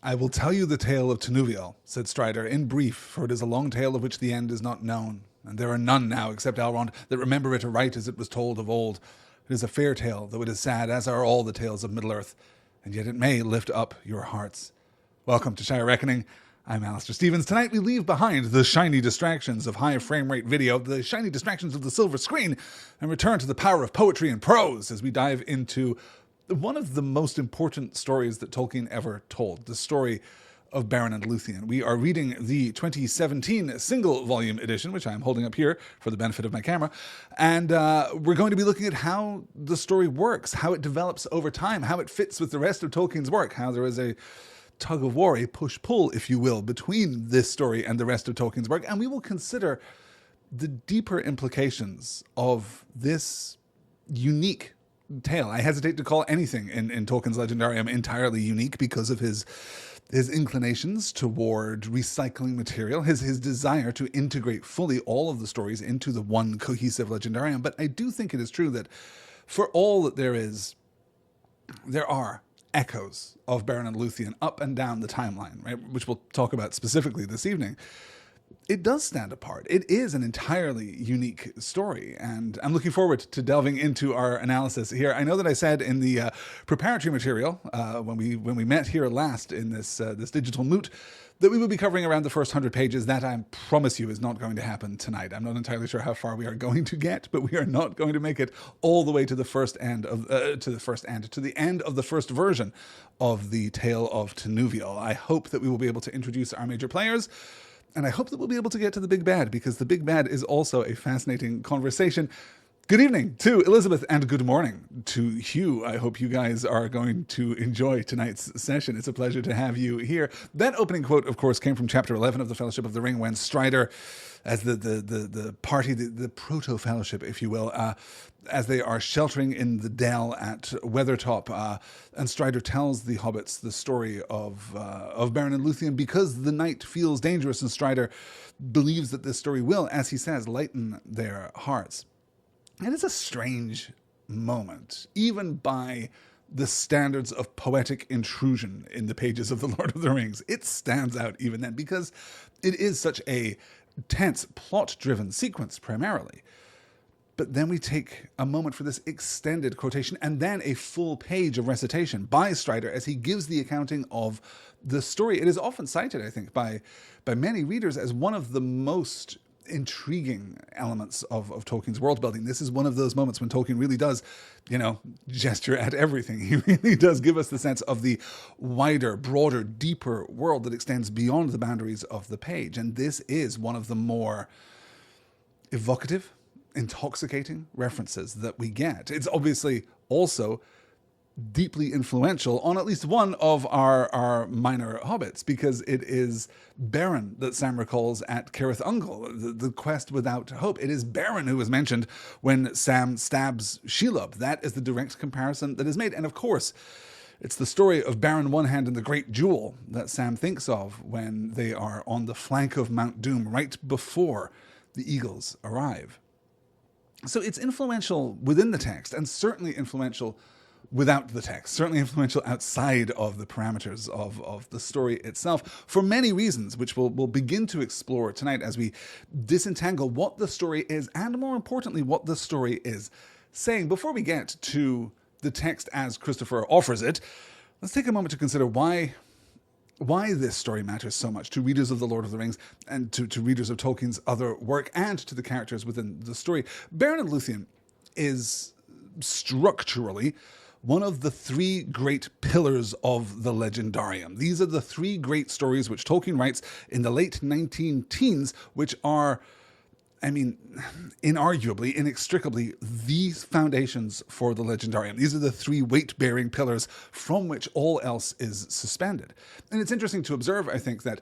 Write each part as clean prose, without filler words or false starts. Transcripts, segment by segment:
I will tell you the tale of Tevildo, said Strider, in brief, for it is a long tale of which the end is not known, and there are none now except Elrond that remember it aright as it was told of old. It is a fair tale, though it is sad, as are all the tales of Middle-earth, and yet it may lift up your hearts. Welcome to Shire Reckoning. I'm Alistair Stevens. Tonight we leave behind the shiny distractions of high frame rate video, the shiny distractions of the silver screen, and return to the power of poetry and prose as we dive into one of the most important stories that Tolkien ever told, the story of Beren and Lúthien. We are reading the 2017 single volume edition, which I'm holding up here for the benefit of my camera, and we're going to be looking at how the story works, how it develops over time, how it fits with the rest of Tolkien's work, how there is a tug of war, a push-pull, if you will, between this story and the rest of Tolkien's work, and we will consider the deeper implications of this unique tale. I hesitate to call anything in Tolkien's Legendarium entirely unique because of his inclinations toward recycling material, his desire to integrate fully all of the stories into the one cohesive Legendarium. But I do think it is true that for all that there are echoes of Beren and Lúthien up and down the timeline, right, which we'll talk about specifically this evening. It does stand apart. It is an entirely unique story, and I'm looking forward to delving into our analysis here. I know that I said in the preparatory material when we met here last in this digital moot that we would be covering around the first 100 pages. That, I promise you, is not going to happen tonight. I'm not entirely sure how far we are going to get, but we are not going to make it all the way to the end of the first version of the Tale of Tevildo. I hope that we will be able to introduce our major players. And I hope that we'll be able to get to the big bad, because the big bad is also a fascinating conversation. Good evening to Elizabeth, and good morning to Hugh. I hope you guys are going to enjoy tonight's session. It's a pleasure to have you here. That opening quote, of course, came from Chapter 11 of the Fellowship of the Ring, when Strider, as the party, the proto-fellowship, if you will, as they are sheltering in the dell at Weathertop, and Strider tells the hobbits the story of Beren and Lúthien because the night feels dangerous, and Strider believes that this story will, as he says, lighten their hearts. And it's a strange moment, even by the standards of poetic intrusion in the pages of The Lord of the Rings. It stands out even then, because it is such a tense, plot-driven sequence primarily. But then we take a moment for this extended quotation and then a full page of recitation by Strider as he gives the accounting of the story. It is often cited, I think, by many readers as one of the most intriguing elements of Tolkien's world building. This is one of those moments when Tolkien really does, gesture at everything. He really does give us the sense of the wider, broader, deeper world that extends beyond the boundaries of the page. And this is one of the more evocative, intoxicating references that we get. It's obviously also deeply influential on at least one of our minor hobbits, because it is Beren that Sam recalls at Cirith Ungol, the quest without hope. It is Beren who is mentioned when Sam stabs Shelob. That is the direct comparison that is made. And of course, it's the story of Beren One Hand and the Great Jewel that Sam thinks of when they are on the flank of Mount Doom right before the Eagles arrive. So it's influential within the text, and certainly influential without the text, certainly influential outside of the parameters of the story itself, for many reasons, which we'll begin to explore tonight as we disentangle what the story is, and more importantly, what the story is saying. Before we get to the text as Christopher offers it, let's take a moment to consider why this story matters so much to readers of The Lord of the Rings and to readers of Tolkien's other work and to the characters within the story. Beren and Lúthien is structurally one of the three great pillars of the Legendarium. These are the three great stories which Tolkien writes in the late 19-teens, which are, inarguably, inextricably, the foundations for the Legendarium. These are the three weight-bearing pillars from which all else is suspended. And it's interesting to observe, I think, that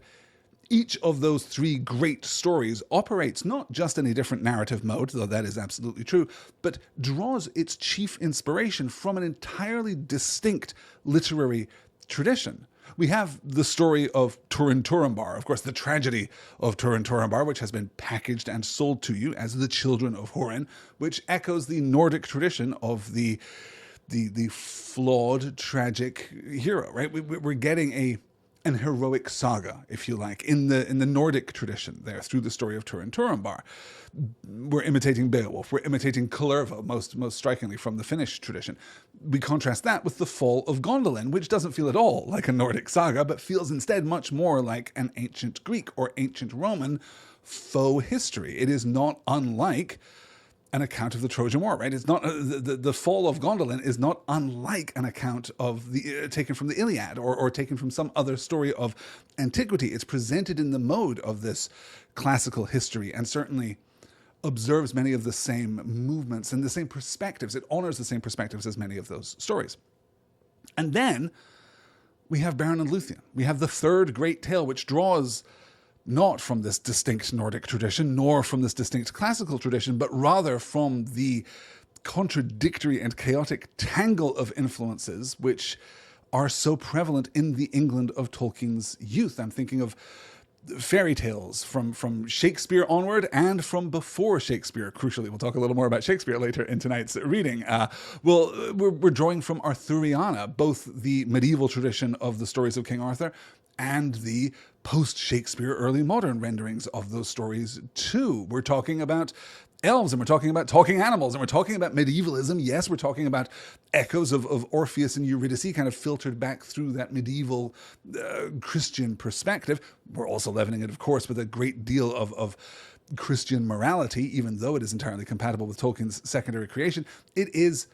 each of those three great stories operates not just in a different narrative mode, though that is absolutely true, but draws its chief inspiration from an entirely distinct literary tradition. We have the story of Turin Turambar, of course, the tragedy of Turin Turambar, which has been packaged and sold to you as the Children of Húrin, which echoes the Nordic tradition of the flawed, tragic hero, right? We're getting an heroic saga, if you like, in the Nordic tradition there, through the story of Turin Turambar. We're imitating Beowulf, we're imitating Kullervo, most strikingly from the Finnish tradition. We contrast that with the fall of Gondolin, which doesn't feel at all like a Nordic saga, but feels instead much more like an ancient Greek or ancient Roman faux history. It is not unlike an account of the Trojan War, right? It's not the fall of Gondolin is not unlike an account of the taken from the Iliad or taken from some other story of antiquity. It's presented in the mode of this classical history, and certainly observes many of the same movements and the same perspectives. It honors the same perspectives as many of those stories. And then we have Beren and Lúthien. We have the third great tale, which draws not from this distinct Nordic tradition, nor from this distinct classical tradition, but rather from the contradictory and chaotic tangle of influences which are so prevalent in the England of Tolkien's youth. I'm thinking of fairy tales from Shakespeare onward and from before Shakespeare. Crucially, we'll talk a little more about Shakespeare later in tonight's reading. We're drawing from Arthuriana, both the medieval tradition of the stories of King Arthur and the post-Shakespeare early modern renderings of those stories too. We're talking about elves, and we're talking about talking animals, and we're talking about medievalism. Yes, we're talking about echoes of Orpheus and Eurydice kind of filtered back through that medieval Christian perspective. We're also leavening it, of course, with a great deal of Christian morality, even though it is entirely compatible with Tolkien's secondary creation. It is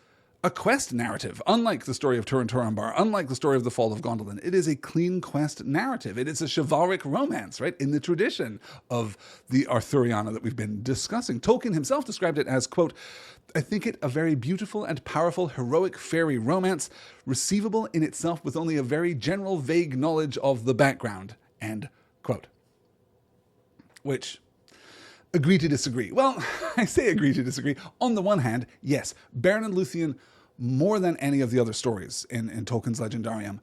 a quest narrative, unlike the story of Turin Turambar, unlike the story of the fall of Gondolin. It is a clean quest narrative. It is a chivalric romance, right, in the tradition of the Arthuriana that we've been discussing. Tolkien himself described it as, quote, "I think it a very beautiful and powerful heroic fairy romance, receivable in itself with only a very general vague knowledge of the background," end quote. Which, agree to disagree. Well, I say agree to disagree. On the one hand, yes, Beren and Lúthien, more than any of the other stories in Tolkien's Legendarium,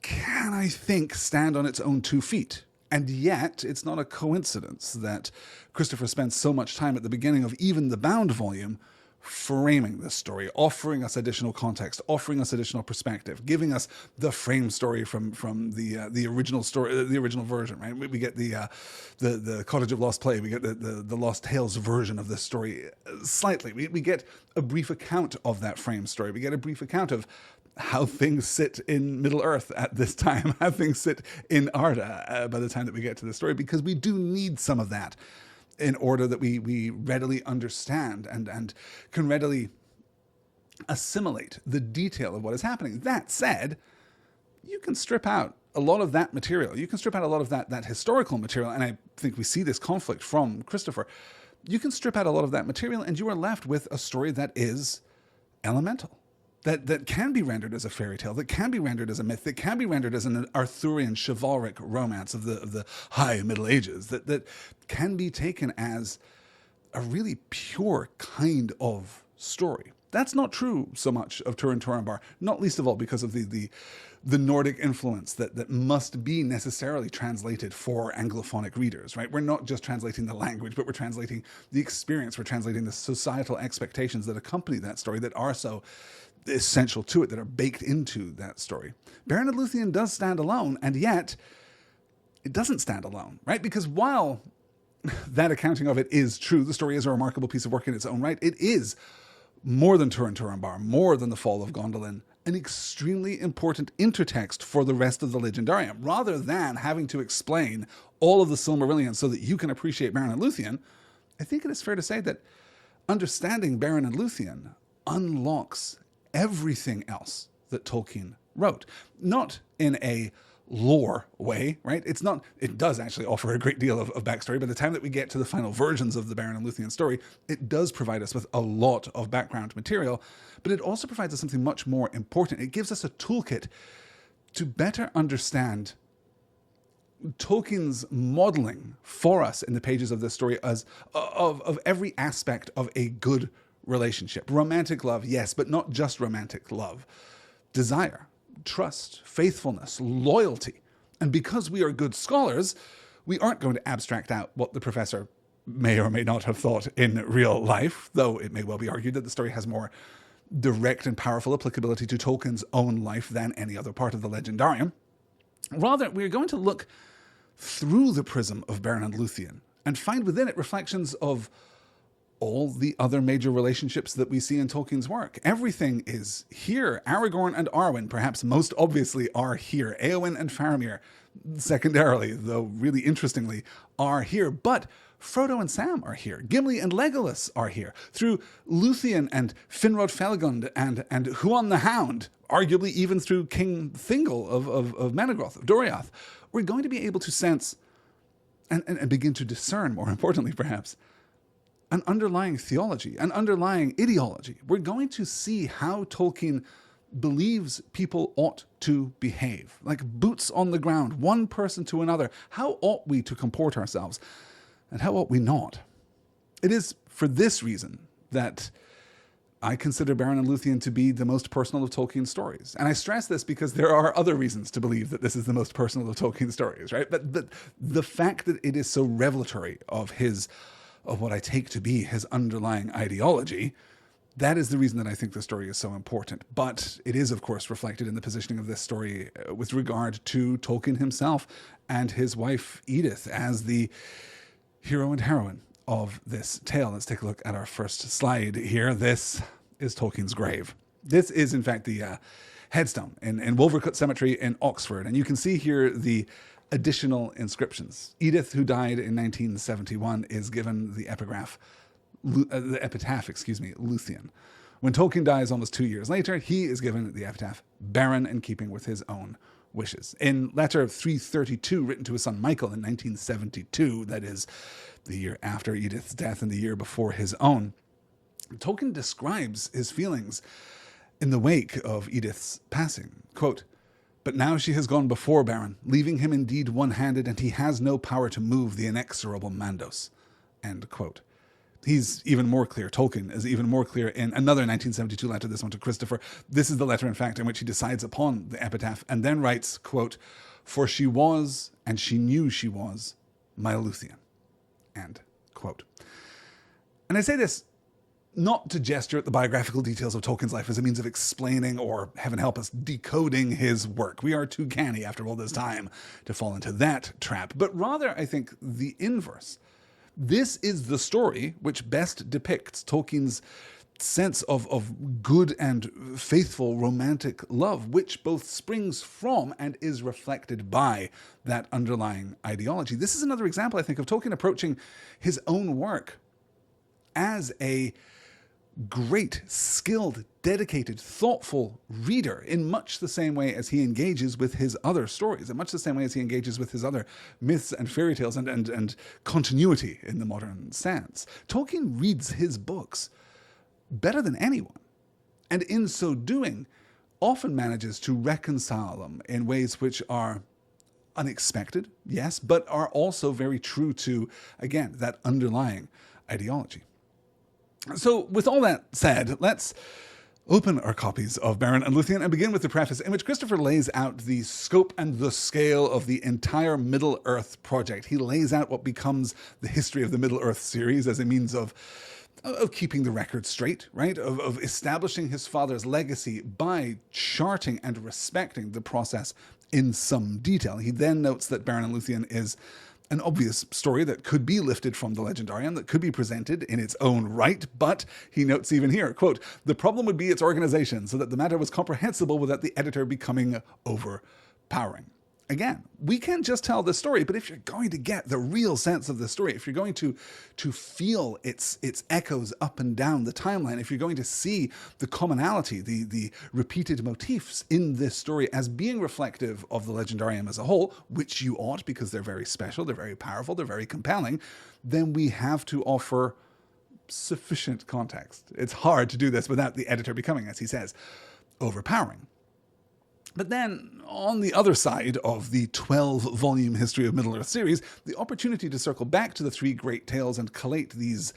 can, I think, stand on its own 2 feet. And yet, it's not a coincidence that Christopher spends so much time at the beginning of even the bound volume framing this story, offering us additional context, offering us additional perspective, giving us the frame story from the original story, the original version, right? We get the Cottage of Lost Play, we get the Lost Tales version of this story slightly. We get a brief account of that frame story. We get a brief account of how things sit in Middle Earth at this time, how things sit in Arda by the time that we get to the story, because we do need some of that in order that we readily understand and can readily assimilate the detail of what is happening. That said, you can strip out a lot of that material. You can strip out a lot of that historical material, and I think we see this conflict from Christopher. You can strip out a lot of that material, and you are left with a story that is elemental, that can be rendered as a fairy tale, that can be rendered as a myth, that can be rendered as an Arthurian chivalric romance of the high Middle Ages, that can be taken as a really pure kind of story. That's not true so much of Turin Turambar, not least of all because of the Nordic influence that must be necessarily translated for Anglophonic readers, right? We're not just translating the language, but we're translating the experience, we're translating the societal expectations that accompany that story, that are so essential to it, that are baked into that story. Beren and Lúthien does stand alone, and yet it doesn't stand alone, right? Because while that accounting of it is true, the story is a remarkable piece of work in its own right, it is more than Turin Turambar, more than the fall of Gondolin, an extremely important intertext for the rest of the Legendarium. Rather than having to explain all of the Silmarillion so that you can appreciate Beren and Lúthien, I think it is fair to say that understanding Beren and Lúthien unlocks everything else that Tolkien wrote. Not in a lore way, right? It does actually offer a great deal of backstory. By the time that we get to the final versions of the Beren and Lúthien story, it does provide us with a lot of background material, but it also provides us something much more important. It gives us a toolkit to better understand Tolkien's modeling for us in the pages of this story as of every aspect of a good relationship. Romantic love, yes, but not just romantic love. Desire, trust, faithfulness, loyalty. And because we are good scholars, we aren't going to abstract out what the professor may or may not have thought in real life, though it may well be argued that the story has more direct and powerful applicability to Tolkien's own life than any other part of the Legendarium. Rather, we're going to look through the prism of Beren and Lúthien and find within it reflections of all the other major relationships that we see in Tolkien's work. Everything is here. Aragorn and Arwen, perhaps most obviously, are here. Éowyn and Faramir, secondarily, though really interestingly, are here. But Frodo and Sam are here. Gimli and Legolas are here. Through Lúthien and Finrod Felagund and Huon the Hound, arguably even through King Thingol of Menegroth, of Doriath, we're going to be able to sense and begin to discern, more importantly perhaps, an underlying theology, an underlying ideology. We're going to see how Tolkien believes people ought to behave, like boots on the ground, one person to another. How ought we to comport ourselves, and how ought we not? It is for this reason that I consider Beren and Lúthien to be the most personal of Tolkien's stories. And I stress this because there are other reasons to believe that this is the most personal of Tolkien's stories, right? But the fact that it is so revelatory of what I take to be his underlying ideology, that is the reason that I think the story is so important. But it is, of course, reflected in the positioning of this story with regard to Tolkien himself and his wife Edith as the hero and heroine of this tale. Let's take a look at our first slide here. This is Tolkien's grave. This is, in fact, the headstone in Wolvercut Cemetery in Oxford. And you can see here the additional inscriptions. Edith, who died in 1971, is given the epitaph, Lúthien. When Tolkien dies almost 2 years later, he is given the epitaph Beren, in keeping with his own wishes. In letter 332, written to his son Michael in 1972, that is the year after Edith's death and the year before his own, Tolkien describes his feelings in the wake of Edith's passing. Quote, "But now she has gone before Beren, leaving him indeed one-handed, and he has no power to move the inexorable Mandos." End quote. He's even more clear. Tolkien is even more clear in another 1972 letter, this one to Christopher. This is the letter, in fact, in which he decides upon the epitaph and then writes, quote, "For she was, and she knew she was, my Lúthien." End quote. And I say this not to gesture at the biographical details of Tolkien's life as a means of explaining or, heaven help us, decoding his work. We are too canny after all this time to fall into that trap. But rather, I think, the inverse. This is the story which best depicts Tolkien's sense of good and faithful romantic love, which both springs from and is reflected by that underlying ideology. This is another example, I think, of Tolkien approaching his own work as a great, skilled, dedicated, thoughtful reader in much the same way as he engages with his other stories, in much the same way as he engages with his other myths and fairy tales and continuity in the modern sense. Tolkien reads his books better than anyone, and in so doing, often manages to reconcile them in ways which are unexpected, yes, but are also very true to, again, that underlying ideology. So with all that said, let's open our copies of Beren and Lúthien and begin with the preface in which Christopher lays out the scope and the scale of the entire Middle-earth project. He lays out what becomes the history of the Middle-earth series as a means of keeping the record straight, right? Of establishing his father's legacy by charting and respecting the process in some detail. He then notes that Beren and Lúthien is an obvious story that could be lifted from the Legendarium, that could be presented in its own right, but he notes even here, quote, "The problem would be its organization, so that the matter was comprehensible without the editor becoming overpowering." Again, we can just tell the story, but if you're going to get the real sense of the story, if you're going to feel its echoes up and down the timeline, if you're going to see the commonality, the repeated motifs in this story as being reflective of the Legendarium as a whole, which you ought because they're very special, they're very powerful, they're very compelling, then we have to offer sufficient context. It's hard to do this without the editor becoming, as he says, overpowering. But then, on the other side of the 12-volume History of Middle-earth series, the opportunity to circle back to the three great tales and collate these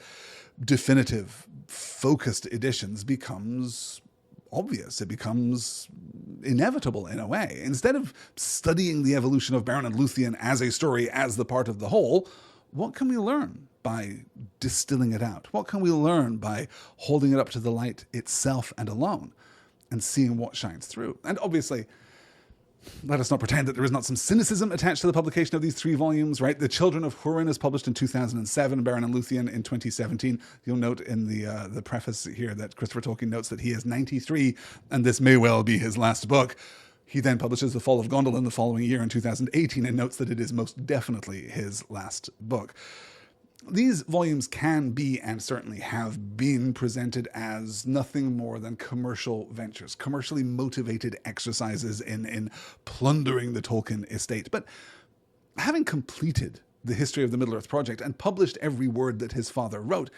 definitive, focused editions becomes obvious. It becomes inevitable in a way. Instead of studying the evolution of Beren and Lúthien as a story, as the part of the whole, what can we learn by distilling it out? What can we learn by holding it up to the light itself and alone? And seeing what shines through. And obviously, Let us not pretend that there is not some cynicism attached to the publication of these 3 volumes, right? The Children of Húrin is published in 2007, Beren And Lúthien in 2017. You'll note in the preface here that Christopher Tolkien notes that he is 93, and this may well be his last book. He then publishes The Fall of Gondolin the following year in 2018 and notes that it is most definitely his last book. These volumes can be, and certainly have been, presented as nothing more than commercial ventures, commercially motivated exercises in plundering the Tolkien estate. But having completed the history of the Middle-earth project and published every word that his father wrote,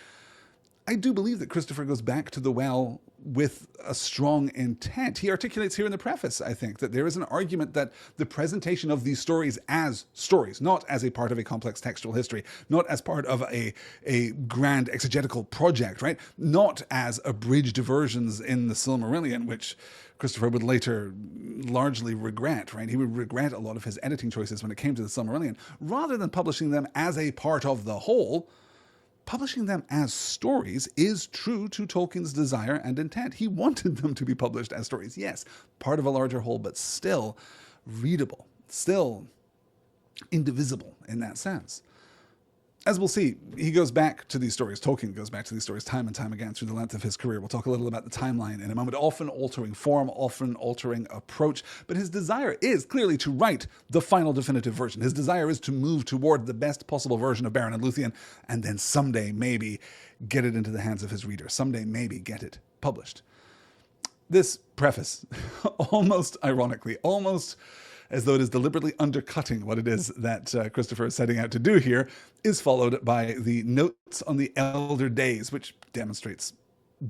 I do believe that Christopher goes back to the well with a strong intent. He articulates here in the preface, I think, that there is an argument that the presentation of these stories as stories, not as a part of a complex textual history, not as part of a grand exegetical project, right? Not as abridged versions in the Silmarillion, which Christopher would later largely regret, right? He would regret a lot of his editing choices when it came to the Silmarillion. Rather than publishing them as a part of the whole, publishing them as stories is true to Tolkien's desire and intent. He wanted them to be published as stories. Yes, part of a larger whole, but still readable, still indivisible in that sense. As we'll see, he goes back to these stories. Tolkien goes back to these stories time and time again through the length of his career. We'll talk a little about the timeline in a moment, often altering form, often altering approach. But his desire is clearly to write the final definitive version. His desire is to move toward the best possible version of Beren and Lúthien, and then someday maybe get it into the hands of his reader. Someday maybe get it published. This preface, almost ironically, almost as though it is deliberately undercutting what it is that Christopher is setting out to do here, is followed by the notes on the elder days, which demonstrates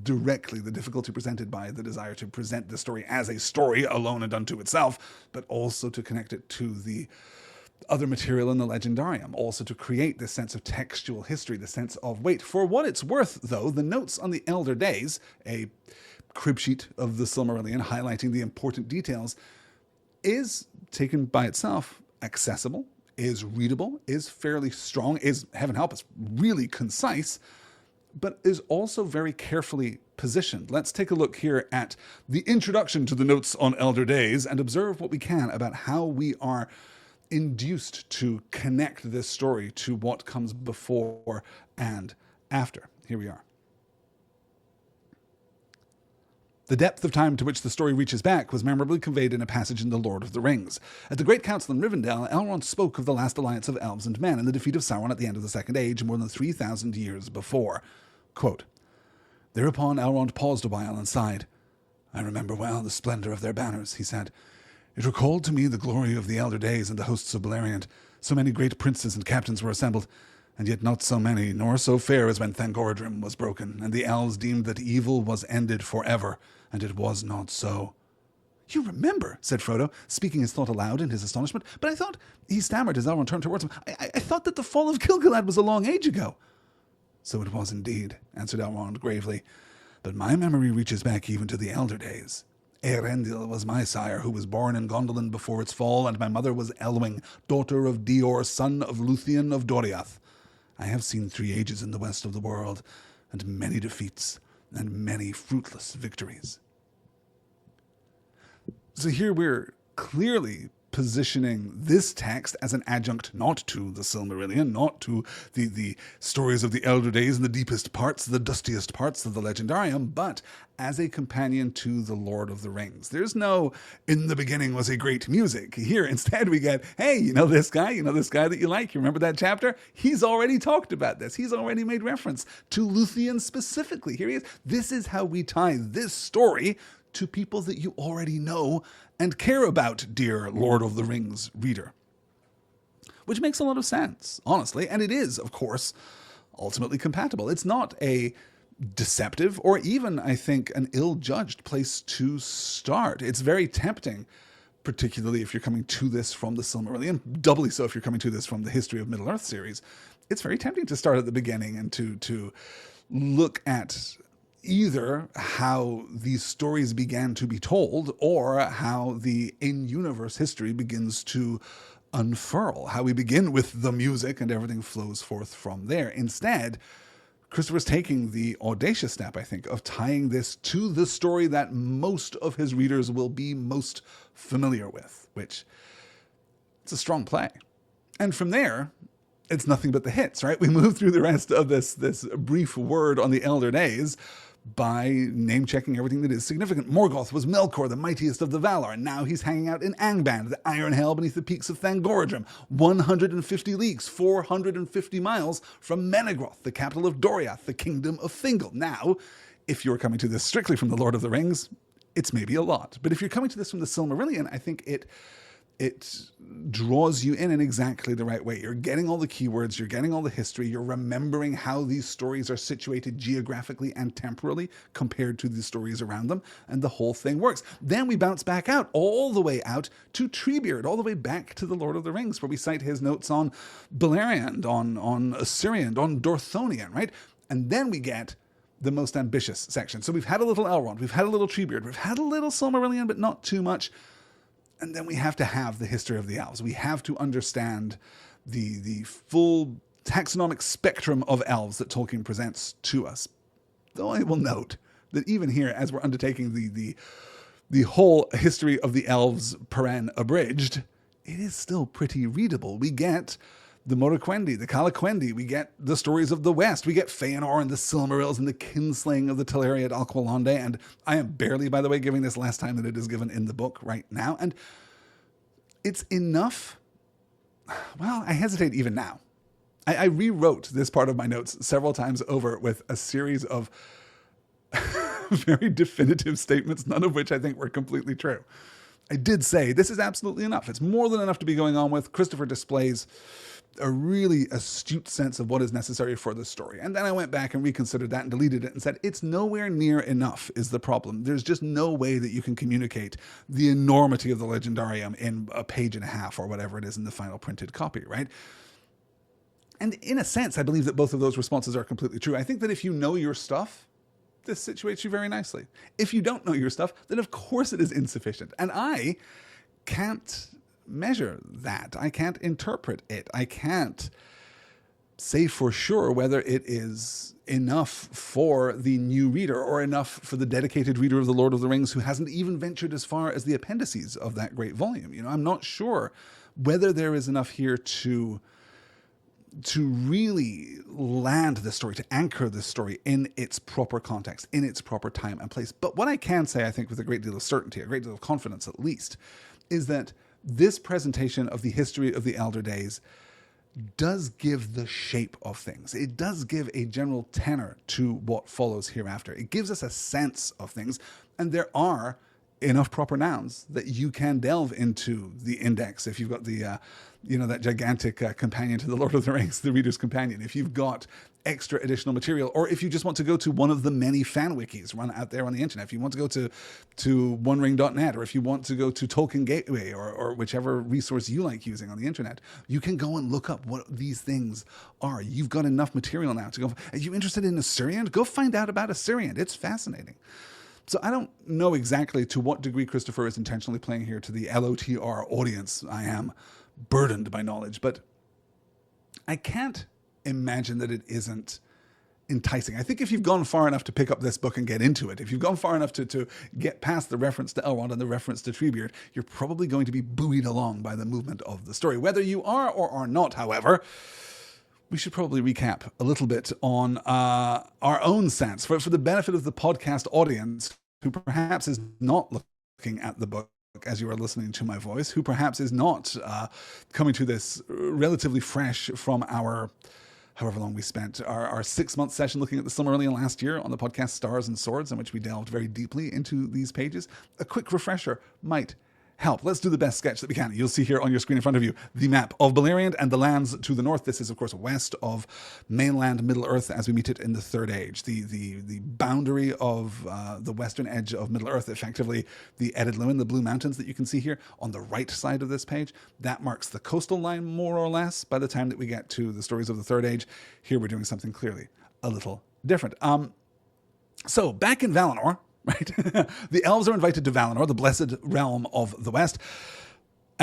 directly the difficulty presented by the desire to present the story as a story alone and unto itself, but also to connect it to the other material in the legendarium, also to create this sense of textual history, the sense of weight. For what it's worth, though, the notes on the elder days, a crib sheet of the Silmarillion highlighting the important details, is taken by itself accessible, is readable, is fairly strong, is, heaven help us, really concise, but is also very carefully positioned. Let's take a look here at the introduction to the notes on elder days and observe what we can about how we are induced to connect this story to what comes before and after. Here we are. The depth of time to which the story reaches back was memorably conveyed in a passage in The Lord of the Rings. At the Great Council in Rivendell, Elrond spoke of the last alliance of elves and men and the defeat of Sauron at the end of the Second Age more than 3,000 years before. Quote, "Thereupon Elrond paused a while and sighed. I remember well the splendor of their banners, he said. It recalled to me the glory of the elder days and the hosts of Beleriand. So many great princes and captains were assembled, and yet not so many, nor so fair as when Thangorodrim was broken, and the elves deemed that evil was ended forever, and it was not so." "You remember," said Frodo, speaking his thought aloud in his astonishment, "but I thought," he stammered as Elrond turned towards him, I thought that the fall of Gil-galad was a long age ago." "So it was indeed," answered Elrond gravely, "but my memory reaches back even to the elder days. Eärendil was my sire, who was born in Gondolin before its fall, and my mother was Elwing, daughter of Dior, son of Lúthien of Doriath. I have seen 3 ages in the west of the world, and many defeats, and many fruitless victories." So here we're clearly positioning this text as an adjunct not to the Silmarillion, not to the stories of the elder days and the deepest parts, the dustiest parts of the legendarium, but as a companion to the Lord of the Rings. There's no, in the beginning was a great music. Here, instead, we get, hey, you know this guy that you like? You remember that chapter? He's already talked about this. He's already made reference to Lúthien specifically. Here he is. This is how we tie this story to people that you already know and care about, dear Lord of the Rings reader. Which makes a lot of sense, honestly, and it is, of course, ultimately compatible. It's not a deceptive or even, I think, an ill-judged place to start. It's very tempting, particularly if you're coming to this from the Silmarillion, doubly so if you're coming to this from the History of Middle-earth series. It's very tempting to start at the beginning and to look at either how these stories began to be told or how the in-universe history begins to unfurl, how we begin with the music and everything flows forth from there. Instead, Christopher's taking the audacious step, I think, of tying this to the story that most of his readers will be most familiar with, which it's a strong play. And from there, it's nothing but the hits, right? We move through the rest of this brief word on the Elder Days by name-checking everything that is significant. Morgoth was Melkor, the mightiest of the Valar, and now he's hanging out in Angband, the iron hell beneath the peaks of Thangorodrim, 150 leagues, 450 miles from Menegroth, the capital of Doriath, the kingdom of Thingol. Now, if you're coming to this strictly from The Lord of the Rings, it's maybe a lot. But if you're coming to this from the Silmarillion, I think it draws you in exactly the right way. You're getting all the keywords, you're getting all the history, you're remembering how these stories are situated geographically and temporally compared to the stories around them, and the whole thing works. Then we bounce back out, all the way out to Treebeard, all the way back to The Lord of the Rings, where we cite his notes on Beleriand, on Assyrian, on Dorthonian, right? And then we get the most ambitious section. So we've had a little Elrond, we've had a little Treebeard, we've had a little Silmarillion, but not too much. And then we have to have the history of the elves. We have to understand the full taxonomic spectrum of elves that Tolkien presents to us. Though I will note that even here, as we're undertaking the whole history of the elves, paren abridged, it is still pretty readable. We get the Morroquendi, the Calaquendi, we get the stories of the West, we get Feanor and the Silmarils and the kinslaying of the Teleri at Alqualonde, and I am barely, by the way, giving this last time that it is given in the book right now, and it's enough. Well, I hesitate even now. I rewrote this part of my notes several times over with a series of very definitive statements, none of which I think were completely true. I did say this is absolutely enough. It's more than enough to be going on with. Christopher displays a really astute sense of what is necessary for the story. And then I went back and reconsidered that and deleted it and said, it's nowhere near enough is the problem. There's just no way that you can communicate the enormity of the Legendarium in a page and a half or whatever it is in the final printed copy, right? And in a sense, I believe that both of those responses are completely true. I think that if you know your stuff, this situates you very nicely. If you don't know your stuff, then of course it is insufficient. And I can't measure that. I can't interpret it. I can't say for sure whether it is enough for the new reader or enough for the dedicated reader of The Lord of the Rings who hasn't even ventured as far as the appendices of that great volume. You know, I'm not sure whether there is enough here to really land the story, to anchor the story in its proper context, in its proper time and place. But what I can say, I think with a great deal of certainty, a great deal of confidence at least, is that this presentation of the history of the Elder Days does give the shape of things. It does give a general tenor to what follows hereafter. It gives us a sense of things, and there are enough proper nouns that you can delve into the index if you've got the that gigantic companion to The Lord of the Rings, the Reader's Companion. If you've got extra additional material, or if you just want to go to one of the many fan wikis run out there on the internet, if you want to go to onering.net, or if you want to go to Tolkien Gateway, or whichever resource you like using on the internet, you can go and look up what these things are. You've got enough material now to go. Are you interested in Assyrian? Go find out about Assyrian. It's fascinating. So I don't know exactly to what degree Christopher is intentionally playing here to the LOTR audience. I am burdened by knowledge, but I can't imagine that it isn't enticing. I think if you've gone far enough to pick up this book and get into it, if you've gone far enough to get past the reference to Elrond and the reference to Treebeard, you're probably going to be buoyed along by the movement of the story. Whether you are or are not, however, we should probably recap a little bit on our own sense for the benefit of the podcast audience who perhaps is not looking at the book as you are listening to my voice, who perhaps is not coming to this relatively fresh from our, however long we spent, our 6-month session looking at the Silmarillion last year on the podcast Stars and Swords, in which we delved very deeply into these pages. A quick refresher might help. Let's do the best sketch that we can. You'll see here on your screen in front of you the map of Beleriand and the lands to the north. This is, of course, west of mainland Middle-earth as we meet it in the Third Age. The boundary of the western edge of Middle-earth, effectively the Edded Luin, the Blue Mountains that you can see here on the right side of this page, that marks the coastal line more or less by the time that we get to the stories of the Third Age. Here we're doing something clearly a little different. So back in Valinor, right? The elves are invited to Valinor, the blessed realm of the West.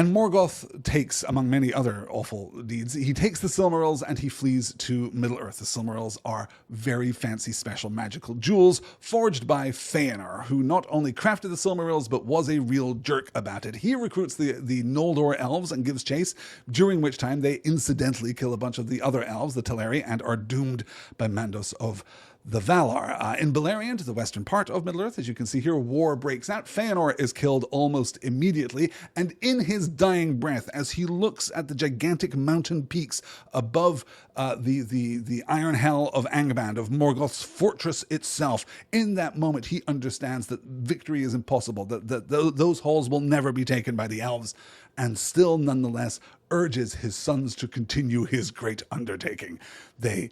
And Morgoth takes, among many other awful deeds, he takes the Silmarils and he flees to Middle-earth. The Silmarils are very fancy, special, magical jewels forged by Feanor, who not only crafted the Silmarils, but was a real jerk about it. He recruits the Noldor elves and gives chase, during which time they incidentally kill a bunch of the other elves, the Teleri, and are doomed by Mandos of the Valar. In Beleriand, the western part of Middle-earth, as you can see here, war breaks out. Feanor is killed almost immediately, and in his dying breath, as he looks at the gigantic mountain peaks above the iron hell of Angband, of Morgoth's fortress itself, in that moment he understands that victory is impossible, that those halls will never be taken by the elves, and still nonetheless urges his sons to continue his great undertaking. They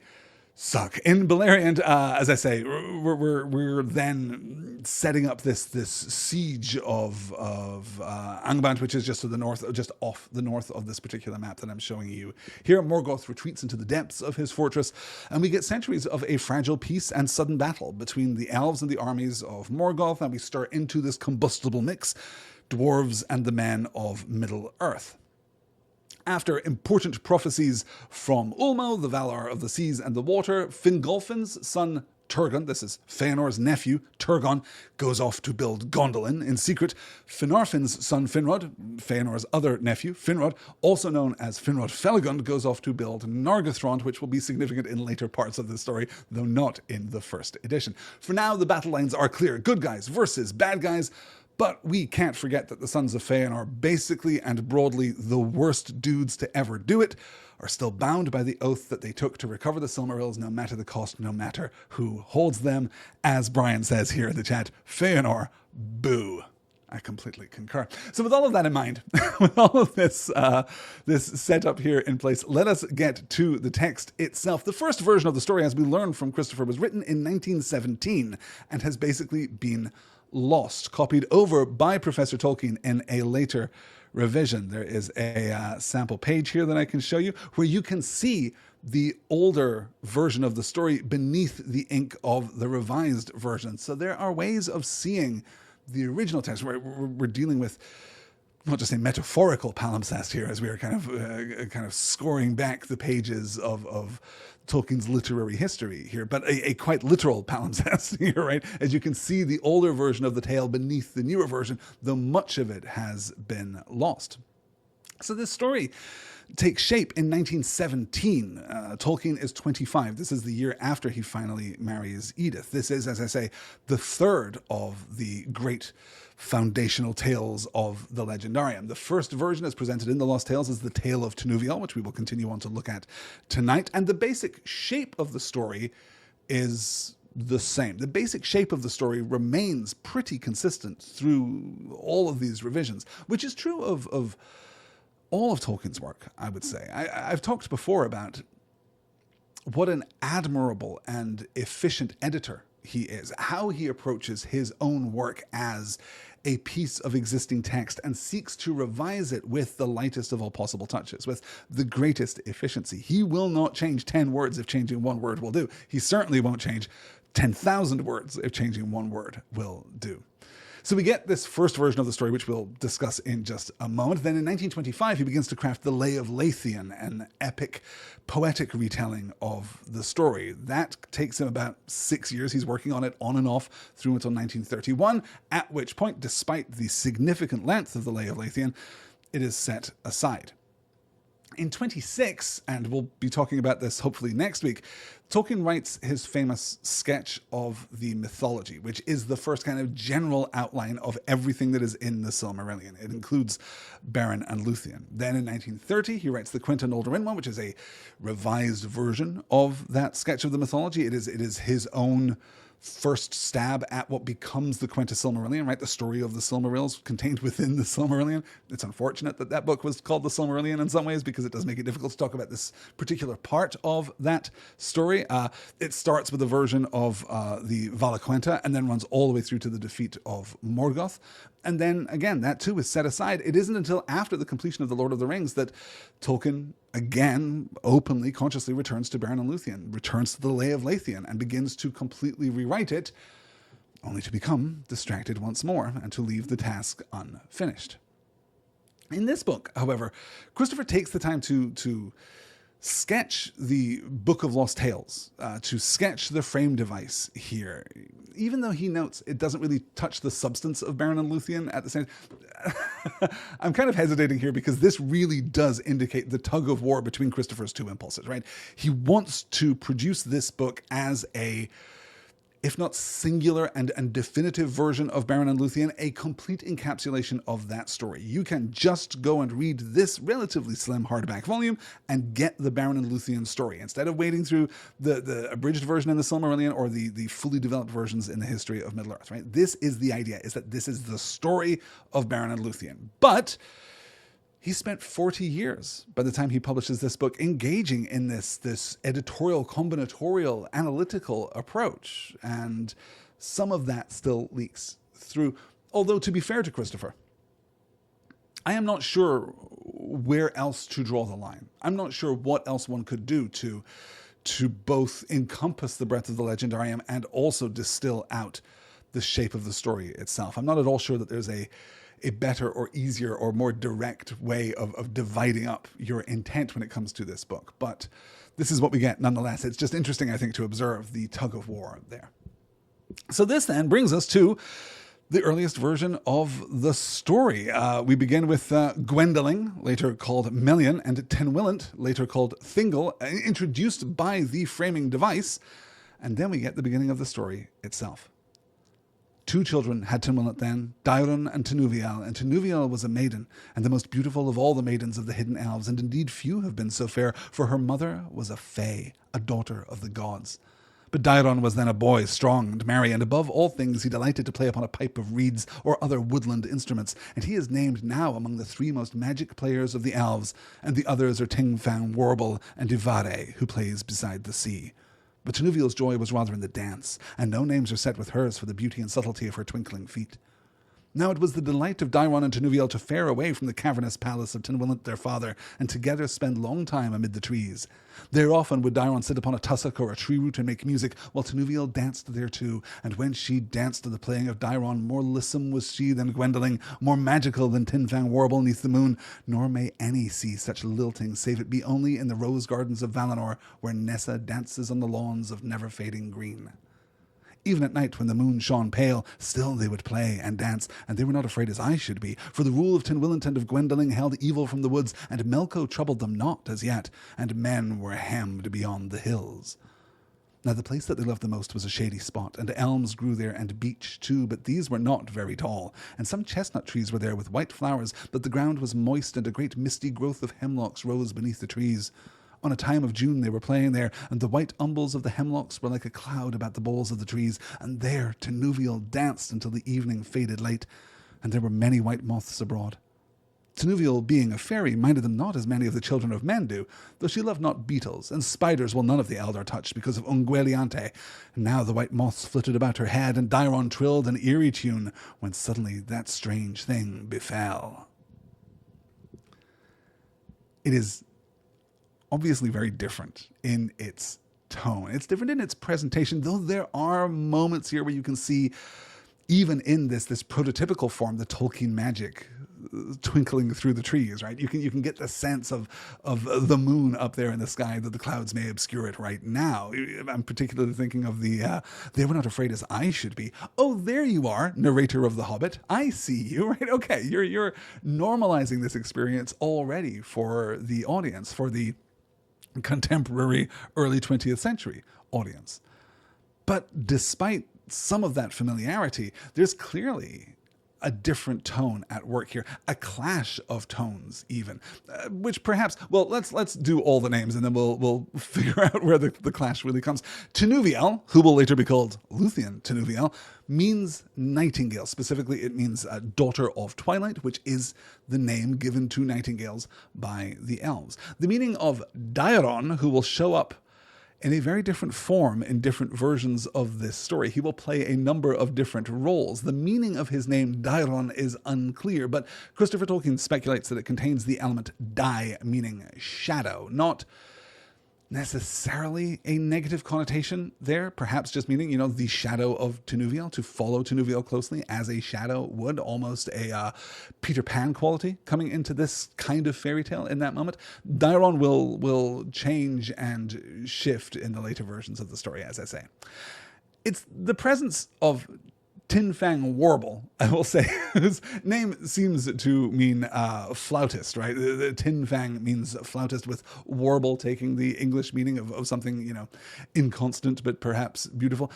suck. In Beleriand, as I say, we're then setting up this siege of Angband, which is just to the north, just off the north of this particular map that I'm showing you. Here, Morgoth retreats into the depths of his fortress, and we get centuries of a fragile peace and sudden battle between the elves and the armies of Morgoth, and we stir into this combustible mix, dwarves and the men of Middle-earth. After important prophecies from Ulmo, the Valar of the seas and the water, Fingolfin's son Turgon, this is Feanor's nephew, Turgon, goes off to build Gondolin in secret. Finarfin's son Finrod, Feanor's other nephew, Finrod, also known as Finrod Felagund, goes off to build Nargothrond, which will be significant in later parts of the story, though not in the first edition. For now, the battle lines are clear. Good guys versus bad guys. But we can't forget that the Sons of Feanor, basically and broadly the worst dudes to ever do it, are still bound by the oath that they took to recover the Silmarils, no matter the cost, no matter who holds them. As Brian says here in the chat, Feanor, boo. I completely concur. So with all of that in mind, with all of this setup here in place, let us get to the text itself. The first version of the story, as we learned from Christopher, was written in 1917 and has basically been lost, copied over by Professor Tolkien in a later revision. There is a sample page here that I can show you where you can see the older version of the story beneath the ink of the revised version. So there are ways of seeing the original text. We're dealing with not just a metaphorical palimpsest here, as we are kind of scoring back the pages of Tolkien's literary history here, but a quite literal palimpsest here, right? As you can see the older version of the tale beneath the newer version, though much of it has been lost. So this story takes shape in 1917. Tolkien is 25. This is the year after he finally marries Edith. This is, as I say, the third of the great foundational tales of the Legendarium. The first version as presented in the Lost Tales is the Tale of Tenuvial, which we will continue on to look at tonight. And the basic shape of the story is the same. The basic shape of the story remains pretty consistent through all of these revisions, which is true of all of Tolkien's work, I would say. I've talked before about what an admirable and efficient editor he is, how he approaches his own work as a piece of existing text and seeks to revise it with the lightest of all possible touches, with the greatest efficiency. He will not change 10 words if changing one word will do. He certainly won't change 10,000 words if changing one word will do. So we get this first version of the story, which we'll discuss in just a moment. Then in 1925, he begins to craft the Lay of Lúthien, an epic, poetic retelling of the story. That takes him about 6 years. He's working on it on and off through until 1931, at which point, despite the significant length of the Lay of Lúthien, it is set aside. In 26, and we'll be talking about this hopefully next week, Tolkien writes his famous sketch of the mythology, which is the first kind of general outline of everything that is in the Silmarillion. It includes Beren and Lúthien. Then in 1930, he writes the Quenta Noldorinwa, which is a revised version of that sketch of the mythology. It is his own first stab at what becomes the Quenta Silmarillion, right? The story of the Silmarils contained within the Silmarillion. It's unfortunate that that book was called the Silmarillion in some ways, because it does make it difficult to talk about this particular part of that story. It starts with a version of the Vala Quenta and then runs all the way through to the defeat of Morgoth. And then, again, that too is set aside. It isn't until after the completion of The Lord of the Rings that Tolkien, again, openly, consciously returns to Beren and Lúthien, returns to the Lay of Lúthien, and begins to completely rewrite it, only to become distracted once more and to leave the task unfinished. In this book, however, Christopher takes the time to sketch the Book of Lost Tales, to sketch the frame device here, even though he notes it doesn't really touch the substance of Beren and Lúthien at the same time. I'm kind of hesitating here because this really does indicate the tug of war between Christopher's two impulses, right? He wants to produce this book as a, if not singular and definitive version of Beren and Lúthien, a complete encapsulation of that story. You can just go and read this relatively slim hardback volume and get the Beren and Lúthien story, instead of wading through the abridged version in the Silmarillion or the fully developed versions in the history of Middle-earth, right? This is the idea, is that this is the story of Beren and Lúthien. But he spent 40 years by the time he publishes this book engaging in this editorial, combinatorial, analytical approach. And some of that still leaks through. Although, to be fair to Christopher, I am not sure where else to draw the line. I'm not sure what else one could do to both encompass the breadth of the legendarium and also distill out the shape of the story itself. I'm not at all sure that there's a better or easier or more direct way of dividing up your intent when it comes to this book. But this is what we get nonetheless. It's just interesting, I think, to observe the tug of war there. So this then brings us to the earliest version of the story. We begin with Gwendoling, later called Melian, and Tenwillant, later called Thingol, introduced by the framing device. And then we get the beginning of the story itself. 2 children had Tenwillant then, Daeron and Tenuviel, and Tenuviel was a maiden, and the most beautiful of all the maidens of the hidden elves, and indeed few have been so fair, for her mother was a fay, a daughter of the gods. But Daeron was then a boy, strong and merry, and above all things he delighted to play upon a pipe of reeds or other woodland instruments, and he is named now among the 3 most magic players of the elves, and the others are Tingfang Warble and Ivare, who plays beside the sea. But Tenuviel's joy was rather in the dance, and no names are set with hers for the beauty and subtlety of her twinkling feet. Now it was the delight of Daeron and Tenuviel to fare away from the cavernous palace of Tenwillant their father, and together spend long time amid the trees. There often would Daeron sit upon a tussock or a tree root and make music, while Tenuviel danced thereto, and when she danced to the playing of Daeron, more lissome was she than Gwendoling, more magical than Tinfang Warble neath the moon, nor may any see such lilting, save it be only in the rose gardens of Valinor, where Nessa dances on the lawns of never-fading green. Even at night, when the moon shone pale, still they would play and dance, and they were not afraid as I should be, for the rule of Tenwillant and of Gwendoling held evil from the woods, and Melko troubled them not as yet, and men were hemmed beyond the hills. Now the place that they loved the most was a shady spot, and elms grew there, and beech too, but these were not very tall, and some chestnut trees were there with white flowers, but the ground was moist, and a great misty growth of hemlocks rose beneath the trees. On a time of June they were playing there, and the white umbels of the hemlocks were like a cloud about the boles of the trees, and there Tenuviel danced until the evening faded late, and there were many white moths abroad. Tenuviel, being a fairy, minded them not as many of the children of men do, though she loved not beetles, and spiders will none of the Eldar touch because of Ungueliante. And now the white moths flitted about her head, and Daeron trilled an eerie tune, when suddenly that strange thing befell. It is obviously very different in its tone. It's different in its presentation, though there are moments here where you can see, even in this prototypical form, the Tolkien magic twinkling through the trees, right? You can get the sense of the moon up there in the sky, that the clouds may obscure it right now. I'm particularly thinking of the they were not afraid as I should be. Oh, there you are, narrator of The Hobbit. I see you, right? Okay, you're normalizing this experience already for the audience, for the contemporary early 20th century audience. But despite some of that familiarity, there's clearly a different tone at work here, a clash of tones even, which perhaps, well, let's do all the names and then we'll figure out where the clash really comes. Tenuviel, who will later be called Lúthien Tenuviel, means nightingale. Specifically, it means daughter of twilight, which is the name given to nightingales by the elves. The meaning of Daeron, who will show up in a very different form in different versions of this story. He will play a number of different roles. The meaning of his name, Daeron, is unclear, but Christopher Tolkien speculates that it contains the element dai, meaning shadow, not necessarily a negative connotation there, perhaps just meaning, the shadow of Tenuviel, to follow Tenuviel closely as a shadow would, almost a Peter Pan quality coming into this kind of fairy tale in that moment. Daeron will change and shift in the later versions of the story, as I say. It's the presence of Tin Fang Warble, I will say, whose name seems to mean flautist, right? The Tin Fang means flautist, with warble taking the English meaning of something, inconstant but perhaps beautiful.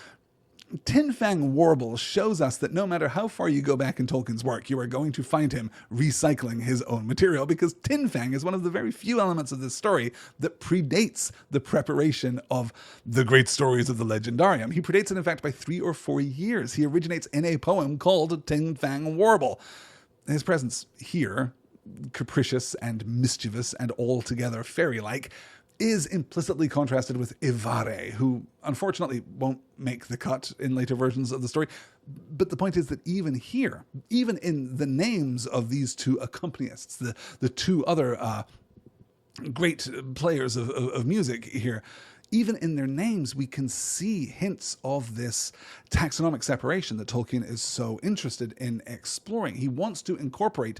Tin Fang Warble shows us that no matter how far you go back in Tolkien's work, you are going to find him recycling his own material, because Tin Fang is one of the very few elements of this story that predates the preparation of the great stories of the Legendarium. He predates it, in fact, by 3 or 4 years. He originates in a poem called Tin Fang Warble. His presence here, capricious and mischievous and altogether fairy-like, is implicitly contrasted with Ivare, who unfortunately won't make the cut in later versions of the story. But the point is that even here, even in the names of these two accompanists, the two other great players of music here, even in their names, we can see hints of this taxonomic separation that Tolkien is so interested in exploring. He wants to incorporate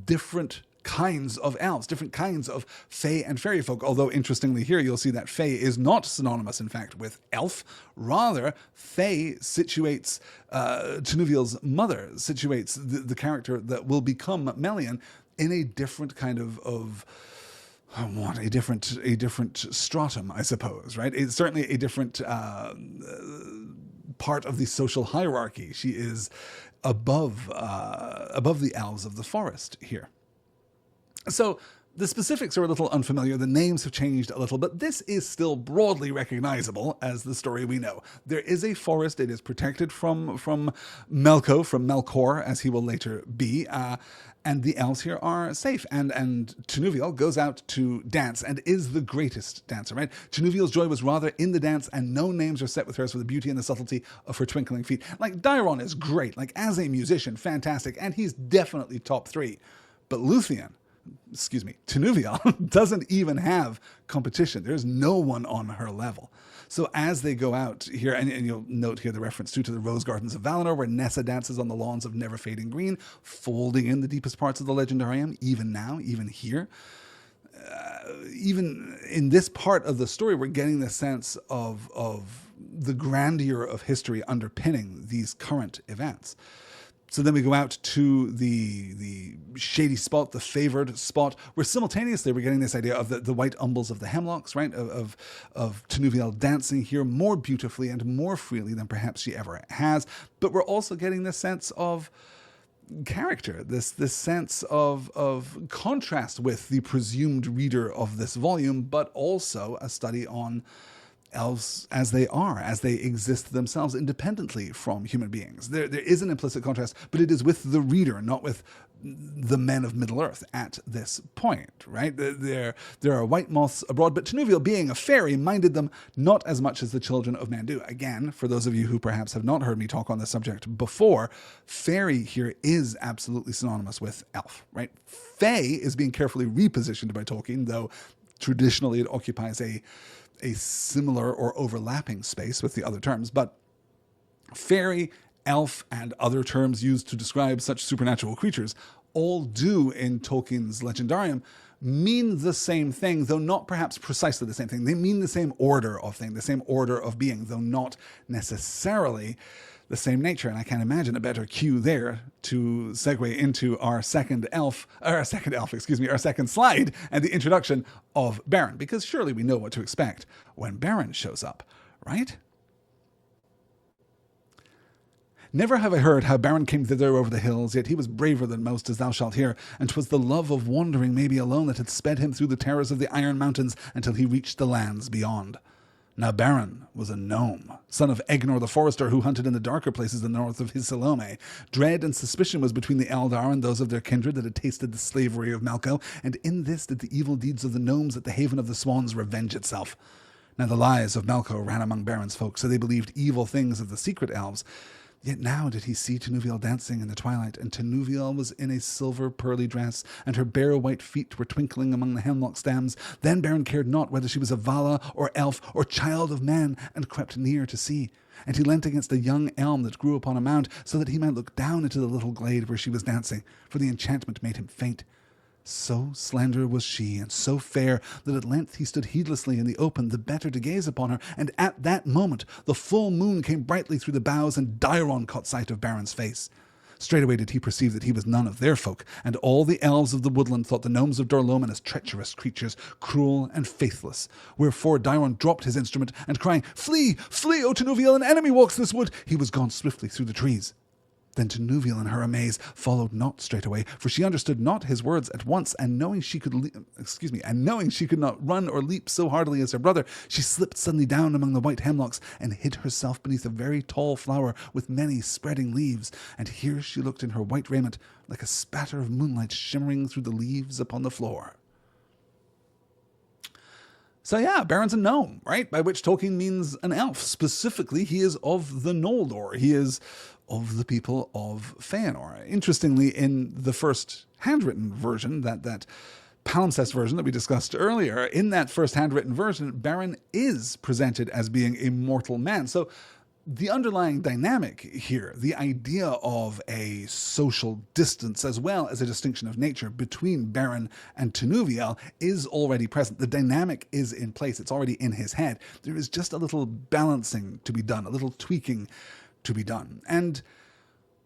different kinds of elves, different kinds of fae and fairy folk, although interestingly here you'll see that fae is not synonymous, in fact, with elf. Rather, fae situates Tenuviel's mother, situates the character that will become Melian in a different kind of a different stratum, I suppose, right? It's certainly a different part of the social hierarchy. She is above the elves of the forest here. So the specifics are a little unfamiliar, the names have changed a little, but this is still broadly recognizable as the story we know. There is a forest, it is protected from Melko, from Melkor, as he will later be, and the elves here are safe. And Tenuviel goes out to dance and is the greatest dancer, right? Tenuviel's joy was rather in the dance, and no names are set with hers for the beauty and the subtlety of her twinkling feet. Like, Daeron is great, like as a musician, fantastic, and he's definitely top 3. But Tenuviel doesn't even have competition. There's no one on her level. So as they go out here, and you'll note here the reference to the Rose Gardens of Valinor, where Nessa dances on the lawns of never-fading green, folding in the deepest parts of the Legendarium, even now, even here. Even in this part of the story, we're getting the sense of the grandeur of history underpinning these current events. So then we go out to the shady spot, the favored spot, where simultaneously we're getting this idea of the white umbels of the hemlocks, right? Of Tenuviel dancing here more beautifully and more freely than perhaps she ever has. But we're also getting this sense of character, this sense of contrast with the presumed reader of this volume, but also a study on elves as they exist themselves independently from human beings. There is an implicit contrast, but it is with the reader, not with the men of Middle-earth at this point, right? There are white moths abroad, but Tenuviel, being a fairy, minded them not as much as the children of man do. Again, for those of you who perhaps have not heard me talk on this subject before, fairy here is absolutely synonymous with elf, right? Fae is being carefully repositioned by Tolkien, though traditionally it occupies a similar or overlapping space with the other terms, but fairy, elf, and other terms used to describe such supernatural creatures all do in Tolkien's Legendarium mean the same thing, though not perhaps precisely the same thing. They mean the same order of thing, the same order of being, though not necessarily the same nature. And I can't imagine a better cue there to segue into our second slide and the introduction of Beren, because surely we know what to expect when Beren shows up, right? Never have I heard how Beren came thither over the hills, yet he was braver than most, as thou shalt hear, and 'twas the love of wandering maybe alone that had sped him through the terrors of the Iron Mountains until he reached the lands beyond. Now Beren was a gnome, son of Egnor the Forester, who hunted in the darker places in the north of his Salome. Dread and suspicion was between the Eldar and those of their kindred that had tasted the slavery of Melko, and in this did the evil deeds of the gnomes at the Haven of the Swans revenge itself. Now the lies of Melko ran among Beren's folk, so they believed evil things of the secret elves. Yet now did he see Tenuviel dancing in the twilight, and Tenuviel was in a silver pearly dress, and her bare white feet were twinkling among the hemlock stems. Then Beren cared not whether she was a Vala, or elf, or child of man, and crept near to see. And he leant against a young elm that grew upon a mound, so that he might look down into the little glade where she was dancing, for the enchantment made him faint. So slender was she, and so fair, that at length he stood heedlessly in the open, the better to gaze upon her, and at that moment the full moon came brightly through the boughs, and Dairon caught sight of Beren's face. Straightway did he perceive that he was none of their folk, and all the elves of the woodland thought the gnomes of Dorloman as treacherous creatures, cruel and faithless. Wherefore Dairon dropped his instrument, and crying, "Flee! Flee, O Tenuviel, an enemy walks this wood!" he was gone swiftly through the trees. Then Tenuviel in her amaze followed not straightway, for she understood not his words at once, and knowing she could not run or leap so hardily as her brother, she slipped suddenly down among the white hemlocks, and hid herself beneath a very tall flower with many spreading leaves. And here she looked in her white raiment, like a spatter of moonlight shimmering through the leaves upon the floor. So yeah, Beren's a gnome, right? By which Tolkien means an elf. Specifically, he is of the Noldor. He is of the people of Feanor. Interestingly, in the first handwritten version, that palimpsest version that we discussed earlier, in that first handwritten version, Beren is presented as being a mortal man. So the underlying dynamic here, the idea of a social distance as well as a distinction of nature between Beren and Tenuviel is already present. The dynamic is in place. It's already in his head. There is just a little balancing to be done, a little tweaking to be done. And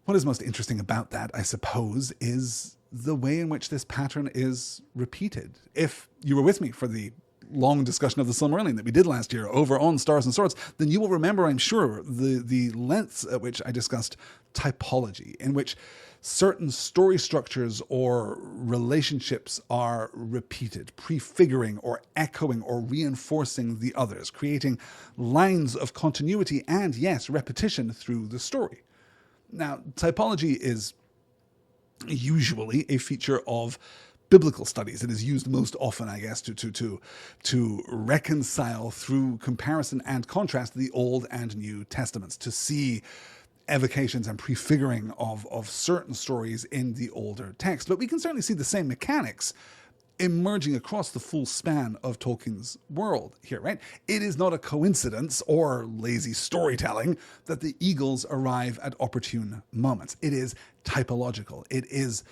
what is most interesting about that, I suppose, is the way in which this pattern is repeated. If you were with me for the long discussion of the Silmarillion that we did last year over on Stars and Swords, then you will remember, I'm sure, the lengths at which I discussed typology, in which certain story structures or relationships are repeated, prefiguring or echoing or reinforcing the others, creating lines of continuity and, yes, repetition through the story. Now, typology is usually a feature of biblical studies. It is used most often, I guess, to reconcile through comparison and contrast the Old and New Testaments, to see evocations and prefiguring of certain stories in the older text. But we can certainly see the same mechanics emerging across the full span of Tolkien's world here, right? It is not a coincidence or lazy storytelling that the eagles arrive at opportune moments. It is typological. It is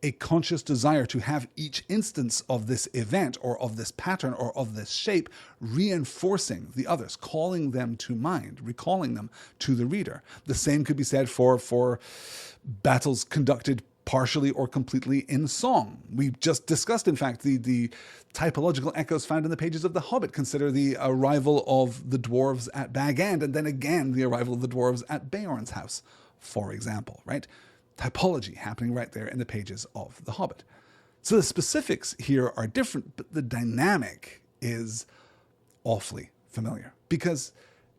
a conscious desire to have each instance of this event or of this pattern or of this shape reinforcing the others, calling them to mind, recalling them to the reader. The same could be said for battles conducted partially or completely in song. We just discussed, in fact, the typological echoes found in the pages of The Hobbit. Consider the arrival of the dwarves at Bag End, and then again the arrival of the dwarves at Beorn's house, for example, right? Typology happening right there in the pages of The Hobbit. So the specifics here are different, but the dynamic is awfully familiar because